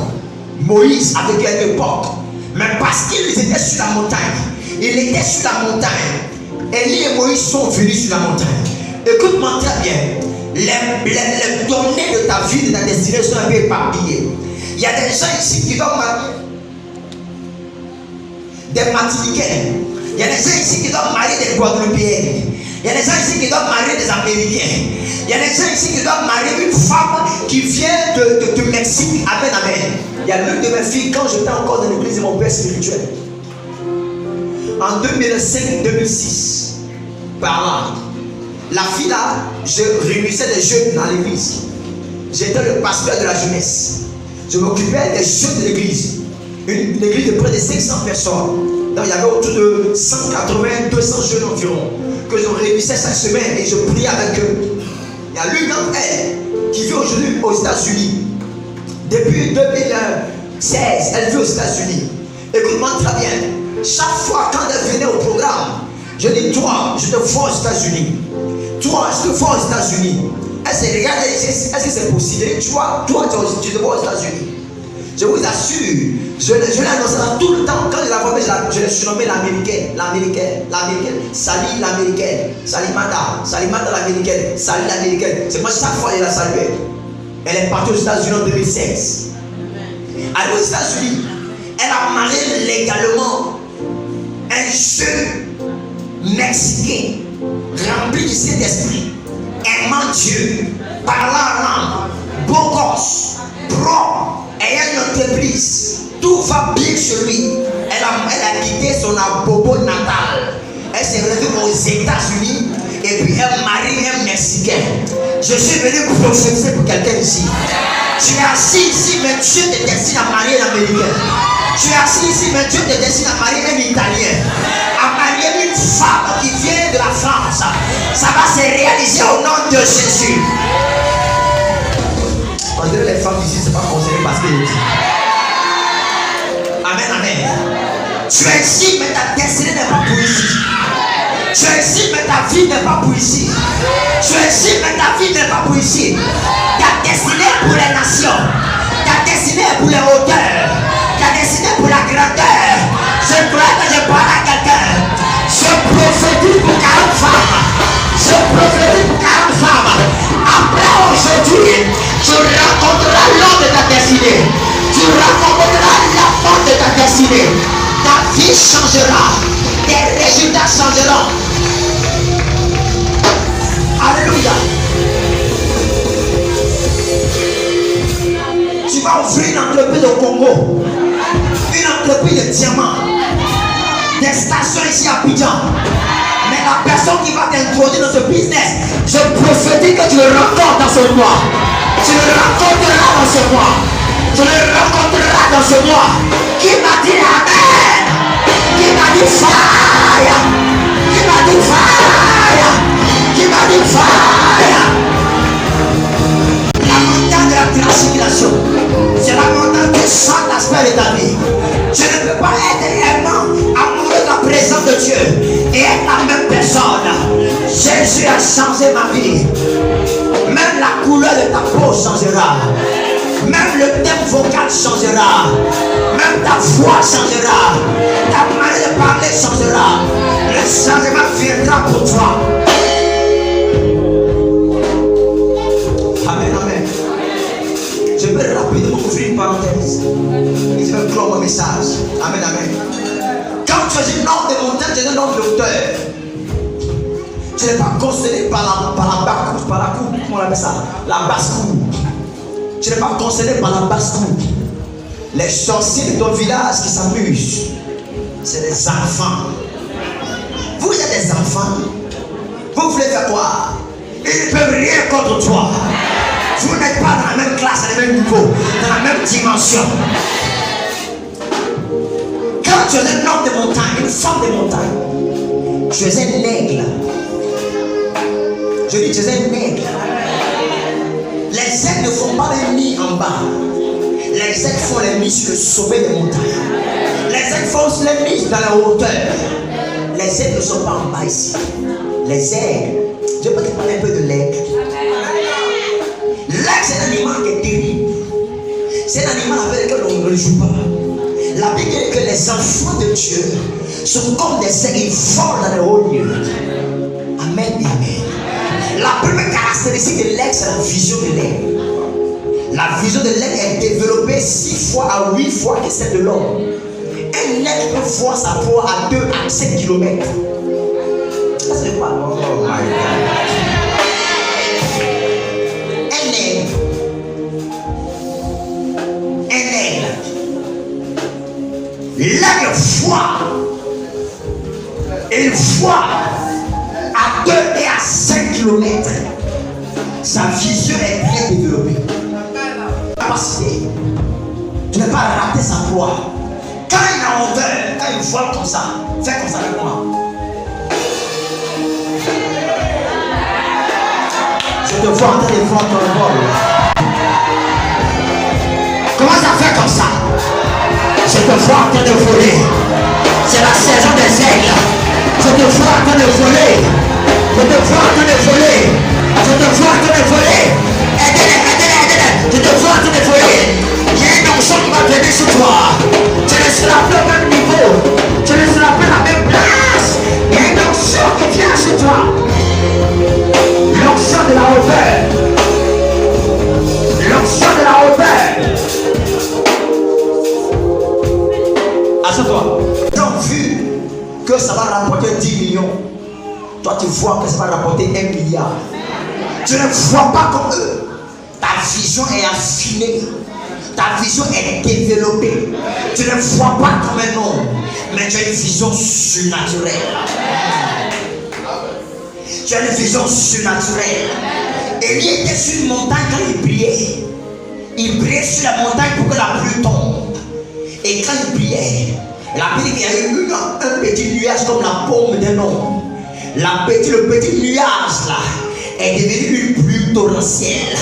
Moïse a vécu à une époque. Mais parce qu'ils étaient sur la montagne, il était sur la montagne. Élie et Moïse sont venus sur la montagne. Écoute-moi très bien. Les données de ta vie, de ta destinée sont un peu éparpillées. Il y a des gens ici qui doivent marier des Martiniquais. Il y a des gens ici qui doivent marier des Guadeloupéens. Il y a des gens ici qui doivent marier des Américains. Il y a des gens ici qui doivent marier une femme qui vient de Mexique. Amen, amen. Il y a l'une de mes filles, quand j'étais encore dans l'église de mon père spirituel, en 2005-2006, par là, la fille là, je réunissais des jeunes dans l'église. J'étais le pasteur de la jeunesse. Je m'occupais des jeunes de l'église. Une église de près de 500 personnes. Donc il y avait autour de 180, 200 jeunes environ que je réunissais chaque semaine et je priais avec eux. Il y a l'une d'entre elles qui vit aujourd'hui aux États-Unis. Depuis 2016, elle vit aux États-Unis. Écoute-moi très bien. Chaque fois quand elle venait au programme, je dis toi, je te vois aux États-Unis. Toi, je te vois aux États-Unis. Elle se regarde, est-ce que c'est possible? Tu vois, toi, tu te vois aux États-Unis. Je vous assure, je l'ai annoncé tout le temps. Quand je la vois, je l'ai surnommée l'américaine. Sally l'américaine. Salimata l'américaine. Sally l'américaine. C'est moi chaque fois je la saluais. Elle est partie aux États-Unis en 2016. Elle est aux États-Unis. Elle a marié légalement un jeune Mexicain rempli du Saint-Esprit, aimant Dieu, parlant en langue, beau gosse, pro, ayant une entreprise, va bien chez lui. Elle a quitté son abobo natal. Elle s'est revenue aux États-Unis et puis elle marie un Mexicain. Je suis venu prophétiser pour quelqu'un ici. Tu es assis ici, mais Dieu te destine à marier un Américain. Tu es assis ici, mais Dieu te destine à marier un Italien. À marier une femme qui vient de la France. Ça va se réaliser au nom de Jésus. On dirait les femmes ici, c'est pas conseillé parce que. Amen, amen. Tu es ici, mais ta destinée n'est pas pour ici. Tu es ici, mais ta vie n'est pas pour ici. Tu es ici, mais ta vie n'est pas pour ici. Ta destinée est pour les nations. Ta destinée est pour les hauteurs. Ta destinée est pour la grandeur. Je crois que je parle à quelqu'un. Je prophétise pour 40 femmes. Je prophétise pour 40 femmes. Après aujourd'hui, tu rencontreras l'homme de ta destinée. Tu rencontreras la femme de ta destinée. Ta vie changera. Tes résultats changeront. Alléluia. Tu vas ouvrir une entreprise au Congo. Une entreprise de diamants. Des stations ici à Abidjan. Mais la personne qui va t'introduire dans ce business, je prophétise que tu le rencontres dans ce mois. Tu le rencontreras dans ce mois. Tu le rencontreras dans ce mois. Qui m'a dit amen? Qui m'a dit fire? Qui m'a dit fire? Qui m'a dit fire? La montagne de la transfiguration, c'est la montagne qui change l'aspect de ta vie. Je ne peux pas être réellement amoureux de la présence de Dieu et être la même personne. Jésus a changé ma vie. Même la couleur de ta peau changera. Même le thème vocal changera. Même ta voix changera. Ta manière de parler changera. Le changement viendra pour toi. Amen, amen. Je vais rapidement ouvrir une parenthèse. Et je vais clore mon message. Amen, amen. Quand tu es un homme de montagne, tu es un homme de hauteur. Tu n'es pas consolé par la cour, comment on appelle ça? La basse-cour. Tu n'es pas consolé par la basse-cour. Les sorciers de ton village qui s'amusent, c'est des enfants. Vous êtes des enfants. Vous voulez faire quoi? Ils ne peuvent rien contre toi. Vous n'êtes pas dans la même classe, dans le même niveau, dans la même dimension. Quand tu es un homme de montagne, une femme de montagne, tu es un aigle. Je dis, tu es un aigle. Les aigles ne font pas les nids en bas. Les aigles font les nids sur le sommet des montagnes. Les aigles font les nids dans la hauteur. Les aigles ne sont pas en bas ici. Les aigles, je peux te parler un peu de l'aigle. L'aigle, c'est un animal qui est terrible. C'est un animal avec lequel on ne joue pas. La Bible dit que les enfants de Dieu sont comme des aigles, ils volent dans les hauts lieux. Amen et amen. La première caractéristique de l'aigle, c'est la vision de l'aigle. La vision de l'aigle est développée 6 fois à 8 fois que celle de l'homme. Un aigle peut voir sa proie à 2 à 5 km. C'est quoi? Oh my God. Un aigle. L'aigle voit. Il voit à 2 et à 5 km. Sa vision est bien développée. Capacité. Tu n'as pas raté sa proie. Quand il est en hauteur, quand il voit comme ça, fais comme ça avec moi. Je te vois en train de voir ton vol. Commence à faire comme ça. Je te vois en train de voler. C'est la saison des aigles. Je te vois en train de voler. Je te vois en train de voler. Je te vois en train de voler. Aidez-les. Je te vois en train de voler. Il y a une onction qui va venir sur toi. Tu ne seras plus au même niveau. Tu ne seras plus à la même place. Il y a une onction qui vient sur toi. L'onction de la hauteur. L'onction de la hauteur. Assure-toi. Ils ont vu que ça va rapporter 10 millions. Toi, tu vois que ça va rapporter 1 milliard. Tu ne vois pas comme eux. Ta vision est affinée. Ta vision est développée. Tu ne vois pas comme un homme, mais tu as une vision surnaturelle. Tu as une vision surnaturelle. Élie était sur une montagne quand il priait. Il priait sur la montagne pour que la pluie tombe. Et quand il priait, la Bible, il y a eu un petit nuage comme la paume d'un homme. Le petit nuage là est devenu une pluie torrentielle.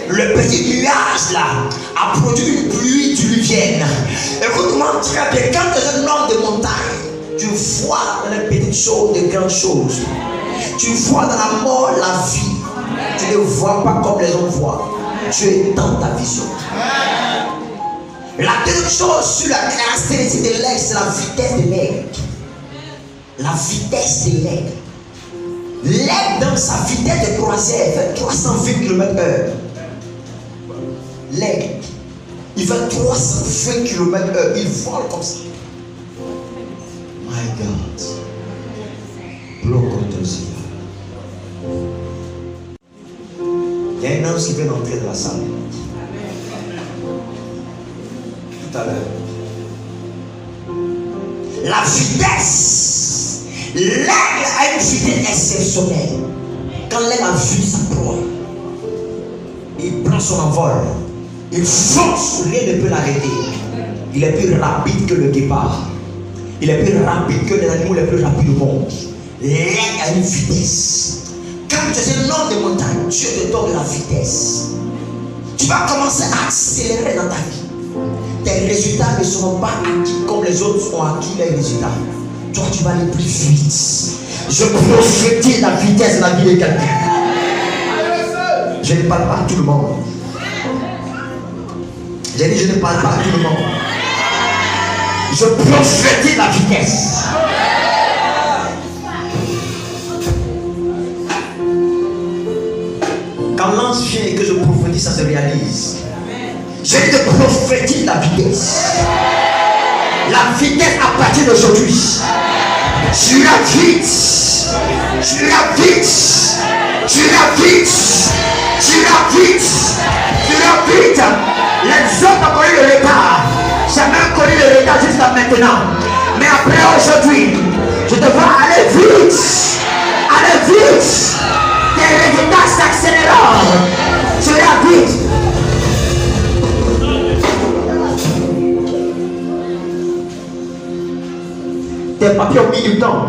Le petit nuage là a produit une pluie diluvienne. Écoute-moi très bien, quand tu es un homme de montagne, tu vois dans les petites choses de grandes choses. Tu vois dans la mort la vie. Tu ne vois pas comme les hommes voient. Tu es dans ta vision. La deuxième chose sur la caractéristique de l'aigle, c'est la vitesse de l'aigle. La vitesse de l'aigle. L'aigle, dans sa vitesse de croisière, fait 320 km/h. L'aigle, il fait 320 km/h. Il vole comme ça. My God. Il y a un homme qui vient d'entrer dans la salle. Tout à l'heure. La vitesse. L'aigle a une vitesse exceptionnelle. Quand l'aigle a vu sa proie, il prend son envol. Il fonce, rien ne peut l'arrêter. Il est plus rapide que le guépard. Il est plus rapide que les animaux les plus rapides du monde. L'aigle a une vitesse. Quand tu es un homme de montagne, Dieu te donne de la vitesse. Tu vas commencer à accélérer dans ta vie. Tes résultats ne seront pas acquis comme les autres ont acquis les résultats. Toi, tu vas aller plus vite. Je prophétise la vitesse de la vie de quelqu'un. Je ne parle pas à tout le monde. J'ai dit, je ne parle pas à tout le monde. Je prophétise la vitesse. Quand l'ange vient et que je prophétise, ça se réalise. Je dis de prophétiser la vitesse. La vitesse à partir d'aujourd'hui. Tu iras vite. Tu iras vite. Tu iras vite. Tu iras vite. Tu iras vite. Les autres ont connu le retard. J'ai même connu le retard jusqu'à maintenant. Mais après aujourd'hui, je devrais aller vite. Aller vite. Tes résultats s'accéléreront. Tu iras vite. Tes papiers ont mis du temps.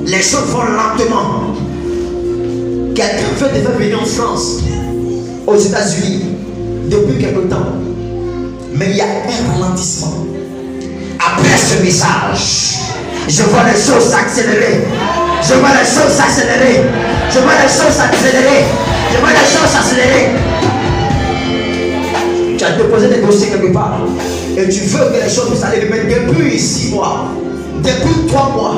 Les choses vont lentement. Quelqu'un veut te faire venir en France, aux États-Unis, depuis quelque temps. Mais il y a un ralentissement. Après ce message, je vois les choses s'accélérer. Je vois les choses s'accélérer. Je vois les choses s'accélérer. Je vois les choses s'accélérer. Tu as déposé des dossiers quelque part. Et tu veux que les choses puissent aller, mais depuis 6 mois, depuis 3 mois,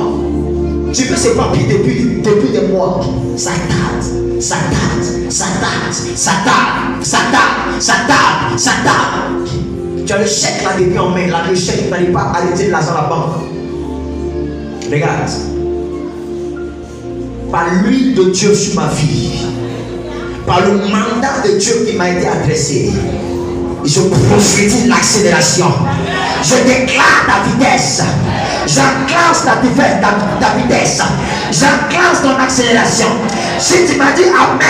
tu veux ces papiers depuis des mois. Ça tarde, ça tarde, ça tarde, ça tarde, ça tarde, ça tarde, ça tarde. Tu as le chèque là depuis en main, là le chèque n'arrive pas à arrêter de l'argent à la banque. Regarde. Par l'huile de Dieu sur ma vie, par le mandat de Dieu qui m'a été adressé, je prophétise l'accélération. Je déclare ta vitesse. J'enclenche ta vitesse. J'enclenche ton accélération. Si tu m'as dit Amen,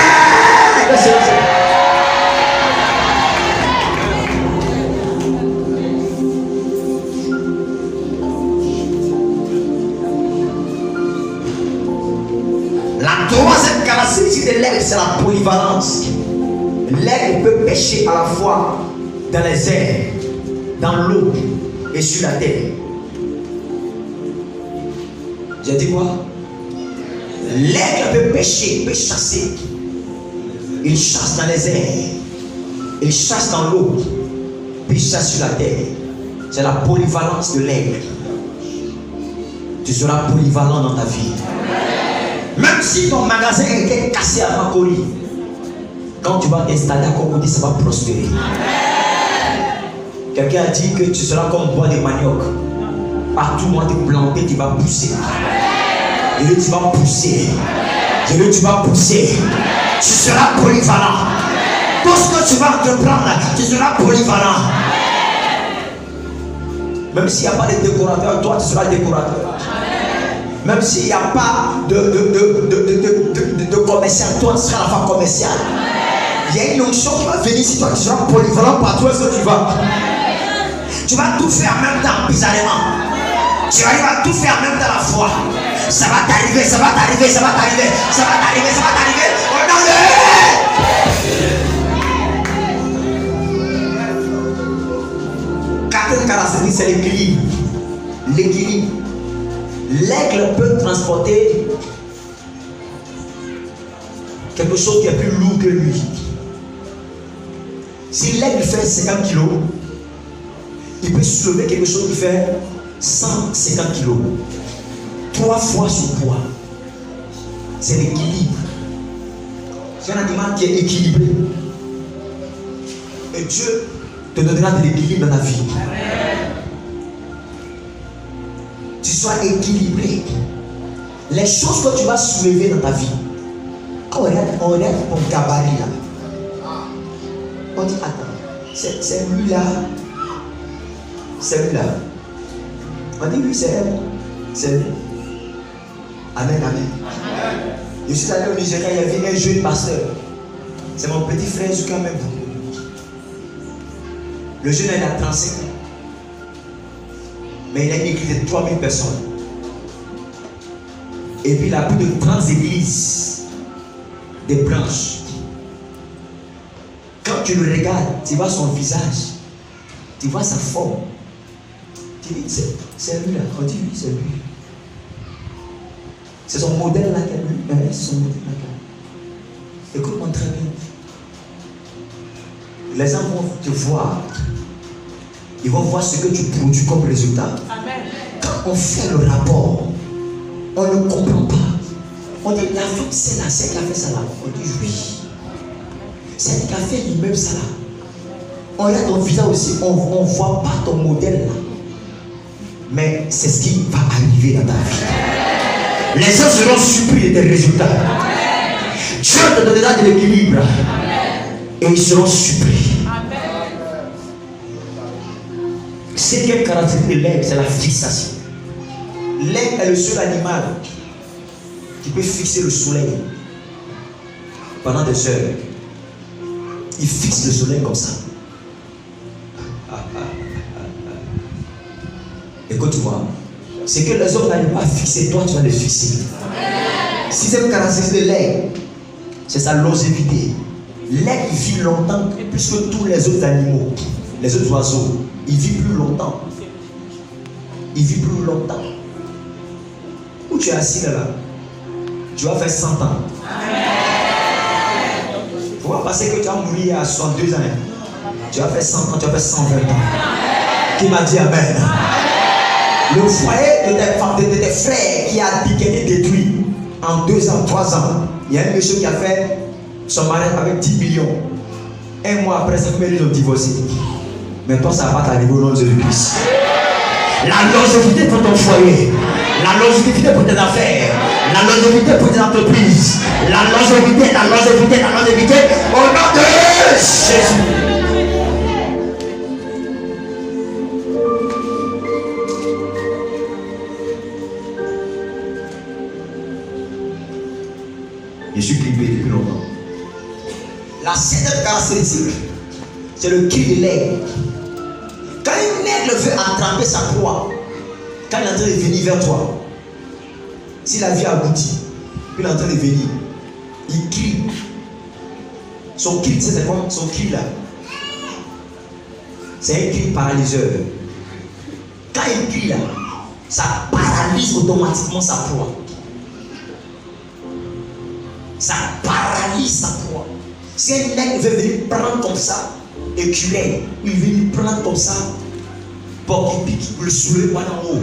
la troisième caractéristique de l'aigle, c'est la polyvalence. L'aigle peut pêcher à la fois dans les airs, dans l'eau et sur la terre. J'ai dit quoi? L'aigle peut pêcher, peut chasser. Il chasse dans les airs, il chasse dans l'eau, puis il chasse sur la terre. C'est la polyvalence de l'aigle. Tu seras polyvalent dans ta vie. Même si ton magasin était cassé à Makori, quand tu vas t'installer à Cocody, ça va prospérer. Quelqu'un a dit que tu seras comme bois de manioc. Partout où tu es planté, tu vas pousser. Je veux, tu vas pousser. Je veux, tu vas pousser. Tu seras polyvalent. Tout ce que tu vas entreprendre, tu seras polyvalent. Même s'il n'y a pas de décorateur, toi tu seras décorateur. Même s'il n'y a pas de commercial, toi tu seras la femme commerciale. Il y a une onction qui va venir si toi tu seras polyvalent partout où tu vas. Tu vas tout faire en même temps, bizarrement. Tu vas tout faire en même temps à la fois. Ça va t'arriver, ça va t'arriver, ça va t'arriver, ça va t'arriver, ça va t'arriver. Quatrième caractéristique, c'est l'équilibre. L'équilibre. L'aigle peut transporter quelque chose qui est plus lourd que lui. Si l'aigle fait 50 kg, il peut soulever quelque chose qui fait 150 kg. 3 fois son poids. C'est l'équilibre. C'est un animal qui est équilibré. Et Dieu te donnera de l'équilibre dans ta vie. Tu sois équilibré. Les choses que tu vas soulever dans ta vie, on regarde ton gabarit là. On dit attends, c'est lui là. C'est lui là. On dit oui, c'est elle. C'est lui. Amen, amen. Je suis allé au Nigeria, il y avait un jeune pasteur. C'est mon petit frère jusqu'à même. Le jeune il a 35 ans. Mais il a une église de 3000 personnes. Et puis il a plus de 30 églises. Des branches. Quand tu le regardes, tu vois son visage. Tu vois sa forme. Tu dis, c'est lui là. On dit oui, c'est lui. C'est son modèle là qu'elle lui. C'est son modèle là. Écoute-moi très bien. Les gens vont te voir. Ils vont voir ce que tu produis comme résultat. Amen. Quand on fait le rapport, on ne comprend pas. On dit la femme c'est là, c'est qui a fait ça là. On dit oui. C'est qui a fait l'immeuble ça là. On regarde ton visage aussi, on ne voit pas ton modèle là. Mais c'est ce qui va arriver dans ta vie. Les gens seront surpris de tes résultats. Dieu te donnera de l'équilibre. Et ils seront surpris. C'est quelle caractéristique de l'aigle? C'est la fixation. L'aigle est le seul animal qui peut fixer le soleil pendant des heures. Il fixe le soleil comme ça. Écoute-moi. C'est que les hommes n'arrivent pas à fixer, toi tu vas les fixer. Sixième caractéristique de l'aigle, c'est sa longévité. L'aigle vit longtemps plus que tous les autres animaux, les autres oiseaux. Il vit plus longtemps. Il vit plus longtemps. Où tu es assis là, tu vas faire 100 ans. Il faut pas penser que tu vas mourir à 62 ans. Tu vas faire 100 ans, tu vas faire 120 ans. Qui m'a dit amen? Le foyer de tes frères qui a été détruit en 2 ans, 3 ans. Il y a un monsieur qui a fait son mariage avec 10 millions. Un mois après, ça fait ils ont divorcé. Mais toi, ça va t'arriver au nom de Jésus-Christ. La longévité pour ton foyer, la longévité pour tes affaires, la longévité pour tes entreprises, la longévité au nom de Jésus. Je suis clippé depuis longtemps. La septième caractéristique, c'est le cri de l'aigle. Quand une aigle veut attraper sa proie, quand il est en train de venir vers toi, si la vie aboutit, puis il est en train de venir, il crie. Son cri, c'est quoi? Son cri là, c'est un cri paralyseur. Quand il crie là, ça paralyse automatiquement sa proie. Ça paralyse sa proie. Si un aigle veut venir prendre comme ça, écureuil, il veut venir prendre comme ça, pour qu'il pique, pour le soulever en haut.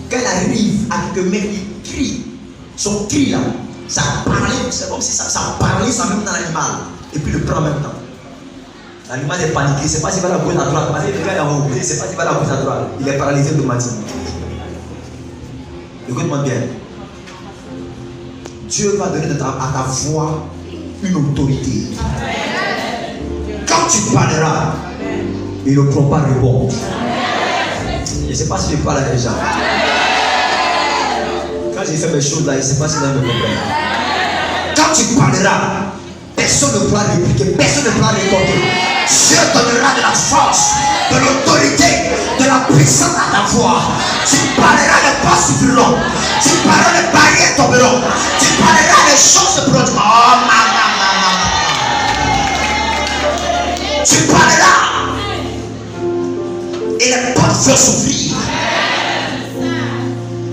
Quand il arrive à quelques mètres, il crie. Son cri là, ça paralyse, c'est comme si ça paralyse en même temps l'animal. Et puis il le prend en même temps. L'animal est paniqué, il ne sait pas s'il va la gauche à droite. Il ne sait pas s'il va la gauche à droite. Il est paralysé automatiquement. Écoute-moi bien. Dieu va donner à ta voix une autorité. parleras, ils ne pourront pas répondre. Je ne sais pas si je parle à des gens. Quand j'ai fait mes choses là, je ne sais pas si vous me comprenez. Quand tu parleras, personne ne pourra répliquer, personne ne pourra répondre. Dieu donnera de la force, de l'autorité, de la puissance à ta voix. Tu parleras, les pas suffiront. Tu parleras, les barrières tomberont. Tu parleras, les choses se produiront. Oh, tu parleras et les portes vont s'ouvrir.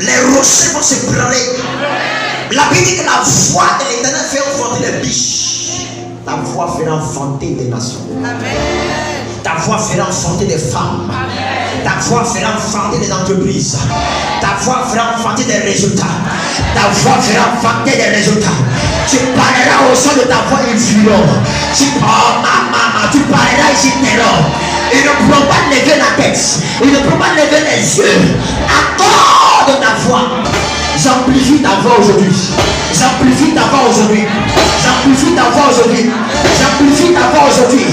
Les rochers vont se branler. La Bible dit que la voix de l'Éternel fait enfanter les biches. Ta voix fera enfanter des nations. Ta voix fera enfanter des femmes. Ta voix fera enfanter des entreprises. Ta voix fera enfanter des résultats. Ta voix fera enfanter des résultats. Tu parleras au son de ta voix influente. Tu parleras ici terreur. Ils ne pourront pas lever la tête. Ils ne pourront pas lever les yeux. Accorde ta voix. J'amplifie ta voix aujourd'hui. J'amplifie ta voix aujourd'hui. J'amplifie ta voix aujourd'hui. J'amplifie ta voix aujourd'hui.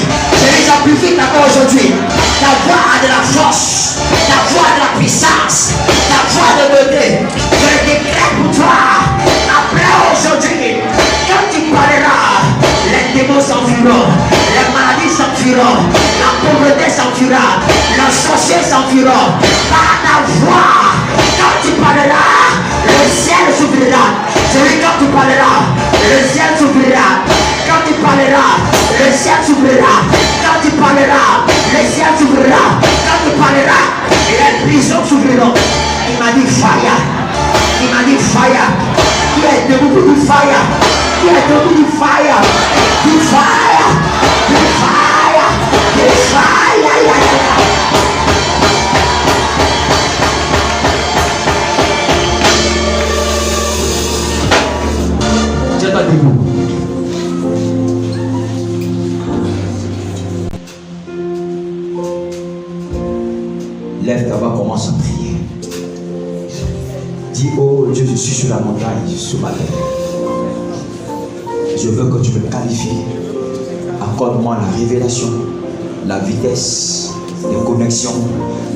J'amplifie ta voix aujourd'hui. Ta voix a de la force. Ta voix a de la puissance. Ta voix de degré. Je le décrète pour toi. Après aujourd'hui, quand tu parleras, les démons s'enfuiront. Les maladies s'enfuiront. La pauvreté s'enfuira. Le sorcier s'enfuiront. Par ta voix, quand tu parleras, le ciel s'ouvrira. Celui quand tu parleras, le ciel s'ouvrira. Quand tu parleras, le ciel s'ouvrira. Quand tu parleras, le ciel s'ouvrira. Quand tu parleras, les prisons s'ouvriront. Il m'a dit fire. Il m'a dit fire. Qui est debout pour du fire? Qui est debout du fire? Du fire. Du fire. Du fire. Tiens-toi debout. Lève ta voix, commence à prier. Dis, oh Dieu, je suis sur la montagne ce matin. Je veux que tu me qualifies. Accorde-moi la révélation, la vitesse, les connexions.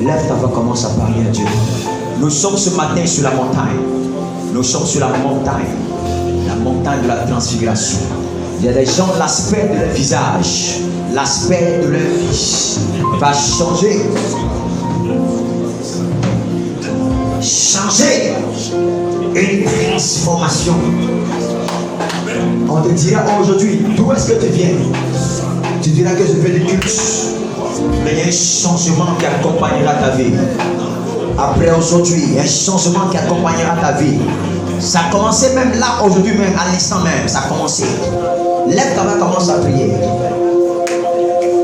Lève ta voix, commence à parler à Dieu. Nous sommes ce matin sur la montagne. Nous sommes sur la montagne de la transfiguration. Il y a des gens, l'aspect de leur visage, l'aspect de leur vie va changer. Changer. Une transformation. On te dira aujourd'hui, d'où est-ce que tu viens? Tu diras que je fais du culte. Mais il y a un changement qui accompagnera ta vie. Après aujourd'hui, il y a un changement qui accompagnera ta vie. Ça a commencé même là, aujourd'hui même, à l'instant même, ça a commencé. Lève ta main, commence à prier.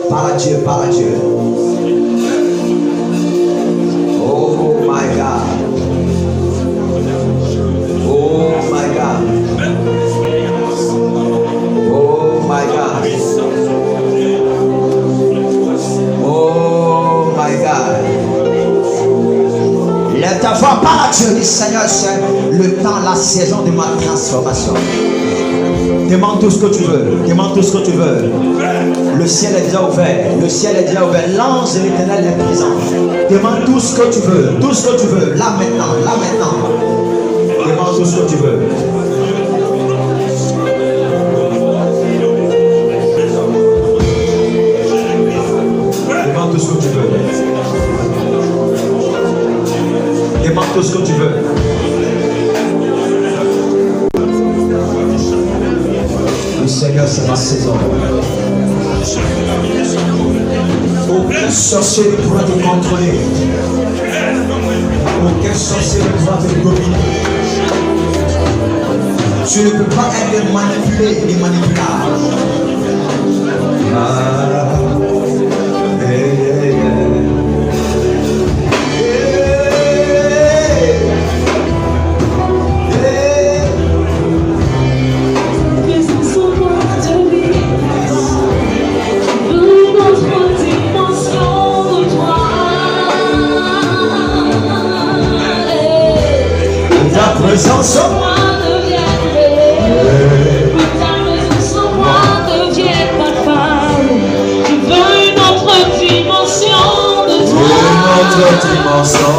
Parle à Dieu, parle à Dieu. Oh my God. Oh my God. Oh my God. Oh my God. Lève ta voix, parle à Dieu, dis Seigneur, c'est le temps, la saison de ma transformation. Demande tout ce que tu veux. Demande tout ce que tu veux. Le ciel est déjà ouvert. Le ciel est déjà ouvert. L'ange de l'Éternel est présent. Demande tout ce que tu veux. Tout ce que tu veux. Là maintenant. Là maintenant. Demande tout ce que tu veux. Demande tout ce que tu veux. Demande tout ce que tu veux. Le Seigneur, c'est ma saison. Aucun sorcier ne pourra te contrôler. Aucun sorcier ne pourra te dominer. Tu ne peux pas être manipulé ni manipulable. Ta présence en moi devienne autre dimension.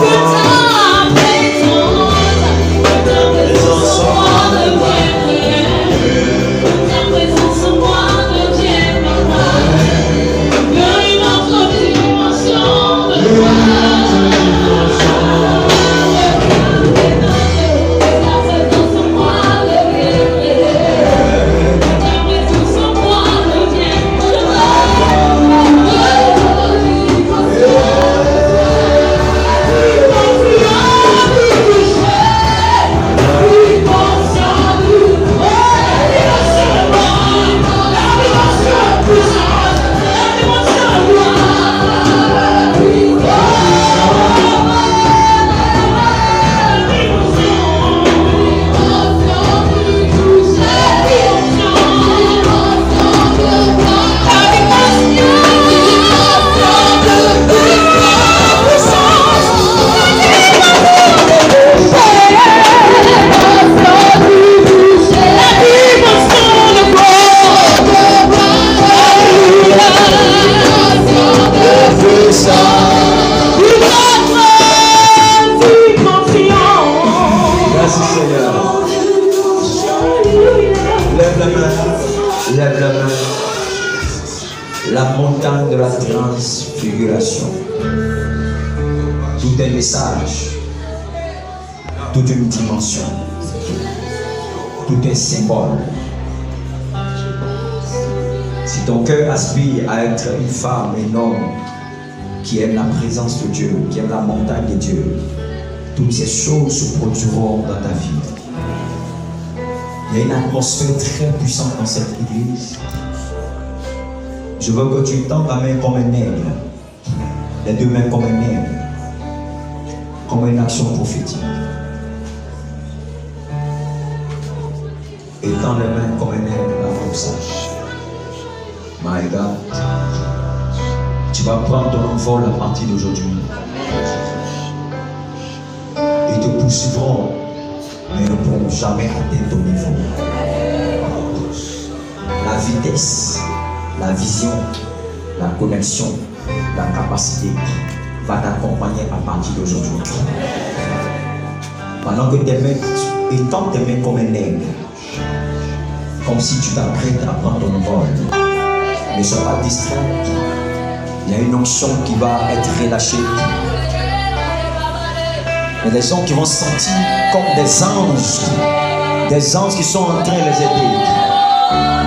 La montagne de la transfiguration. Tout un message, toute une dimension, tout un symbole. Si ton cœur aspire à être une femme, un homme qui aime la présence de Dieu, qui aime la montagne de Dieu, toutes ces choses se produiront dans ta vie. Il y a une atmosphère très puissante dans cette église. Je veux que tu tends ta main comme un aigle, les deux mains comme un aigle, comme une action prophétique. Et tends les mains comme un aigle là comme ça. My God, tu vas prendre ton envol à partir d'aujourd'hui. Ils te poursuivront, mais ne pourront jamais atteindre ton niveau. La vitesse, la vision, la connexion, la capacité va t'accompagner à partir d'aujourd'hui. Pendant que tes mains, étends tes mains comme un aigle, comme si tu t'apprêtes à prendre ton vol. Ne sois pas distrait. Il y a une onction qui va être relâchée. Il y a des gens qui vont se sentir comme des anges qui sont en train de les aider.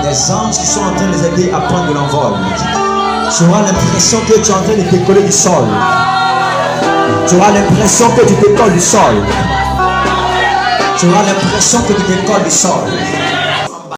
Des anges qui sont en train de les aider à prendre de l'envol. Tu auras l'impression que tu es en train de décoller du sol. Tu auras l'impression que tu décolles du sol. Tu auras l'impression que tu décolles du sol.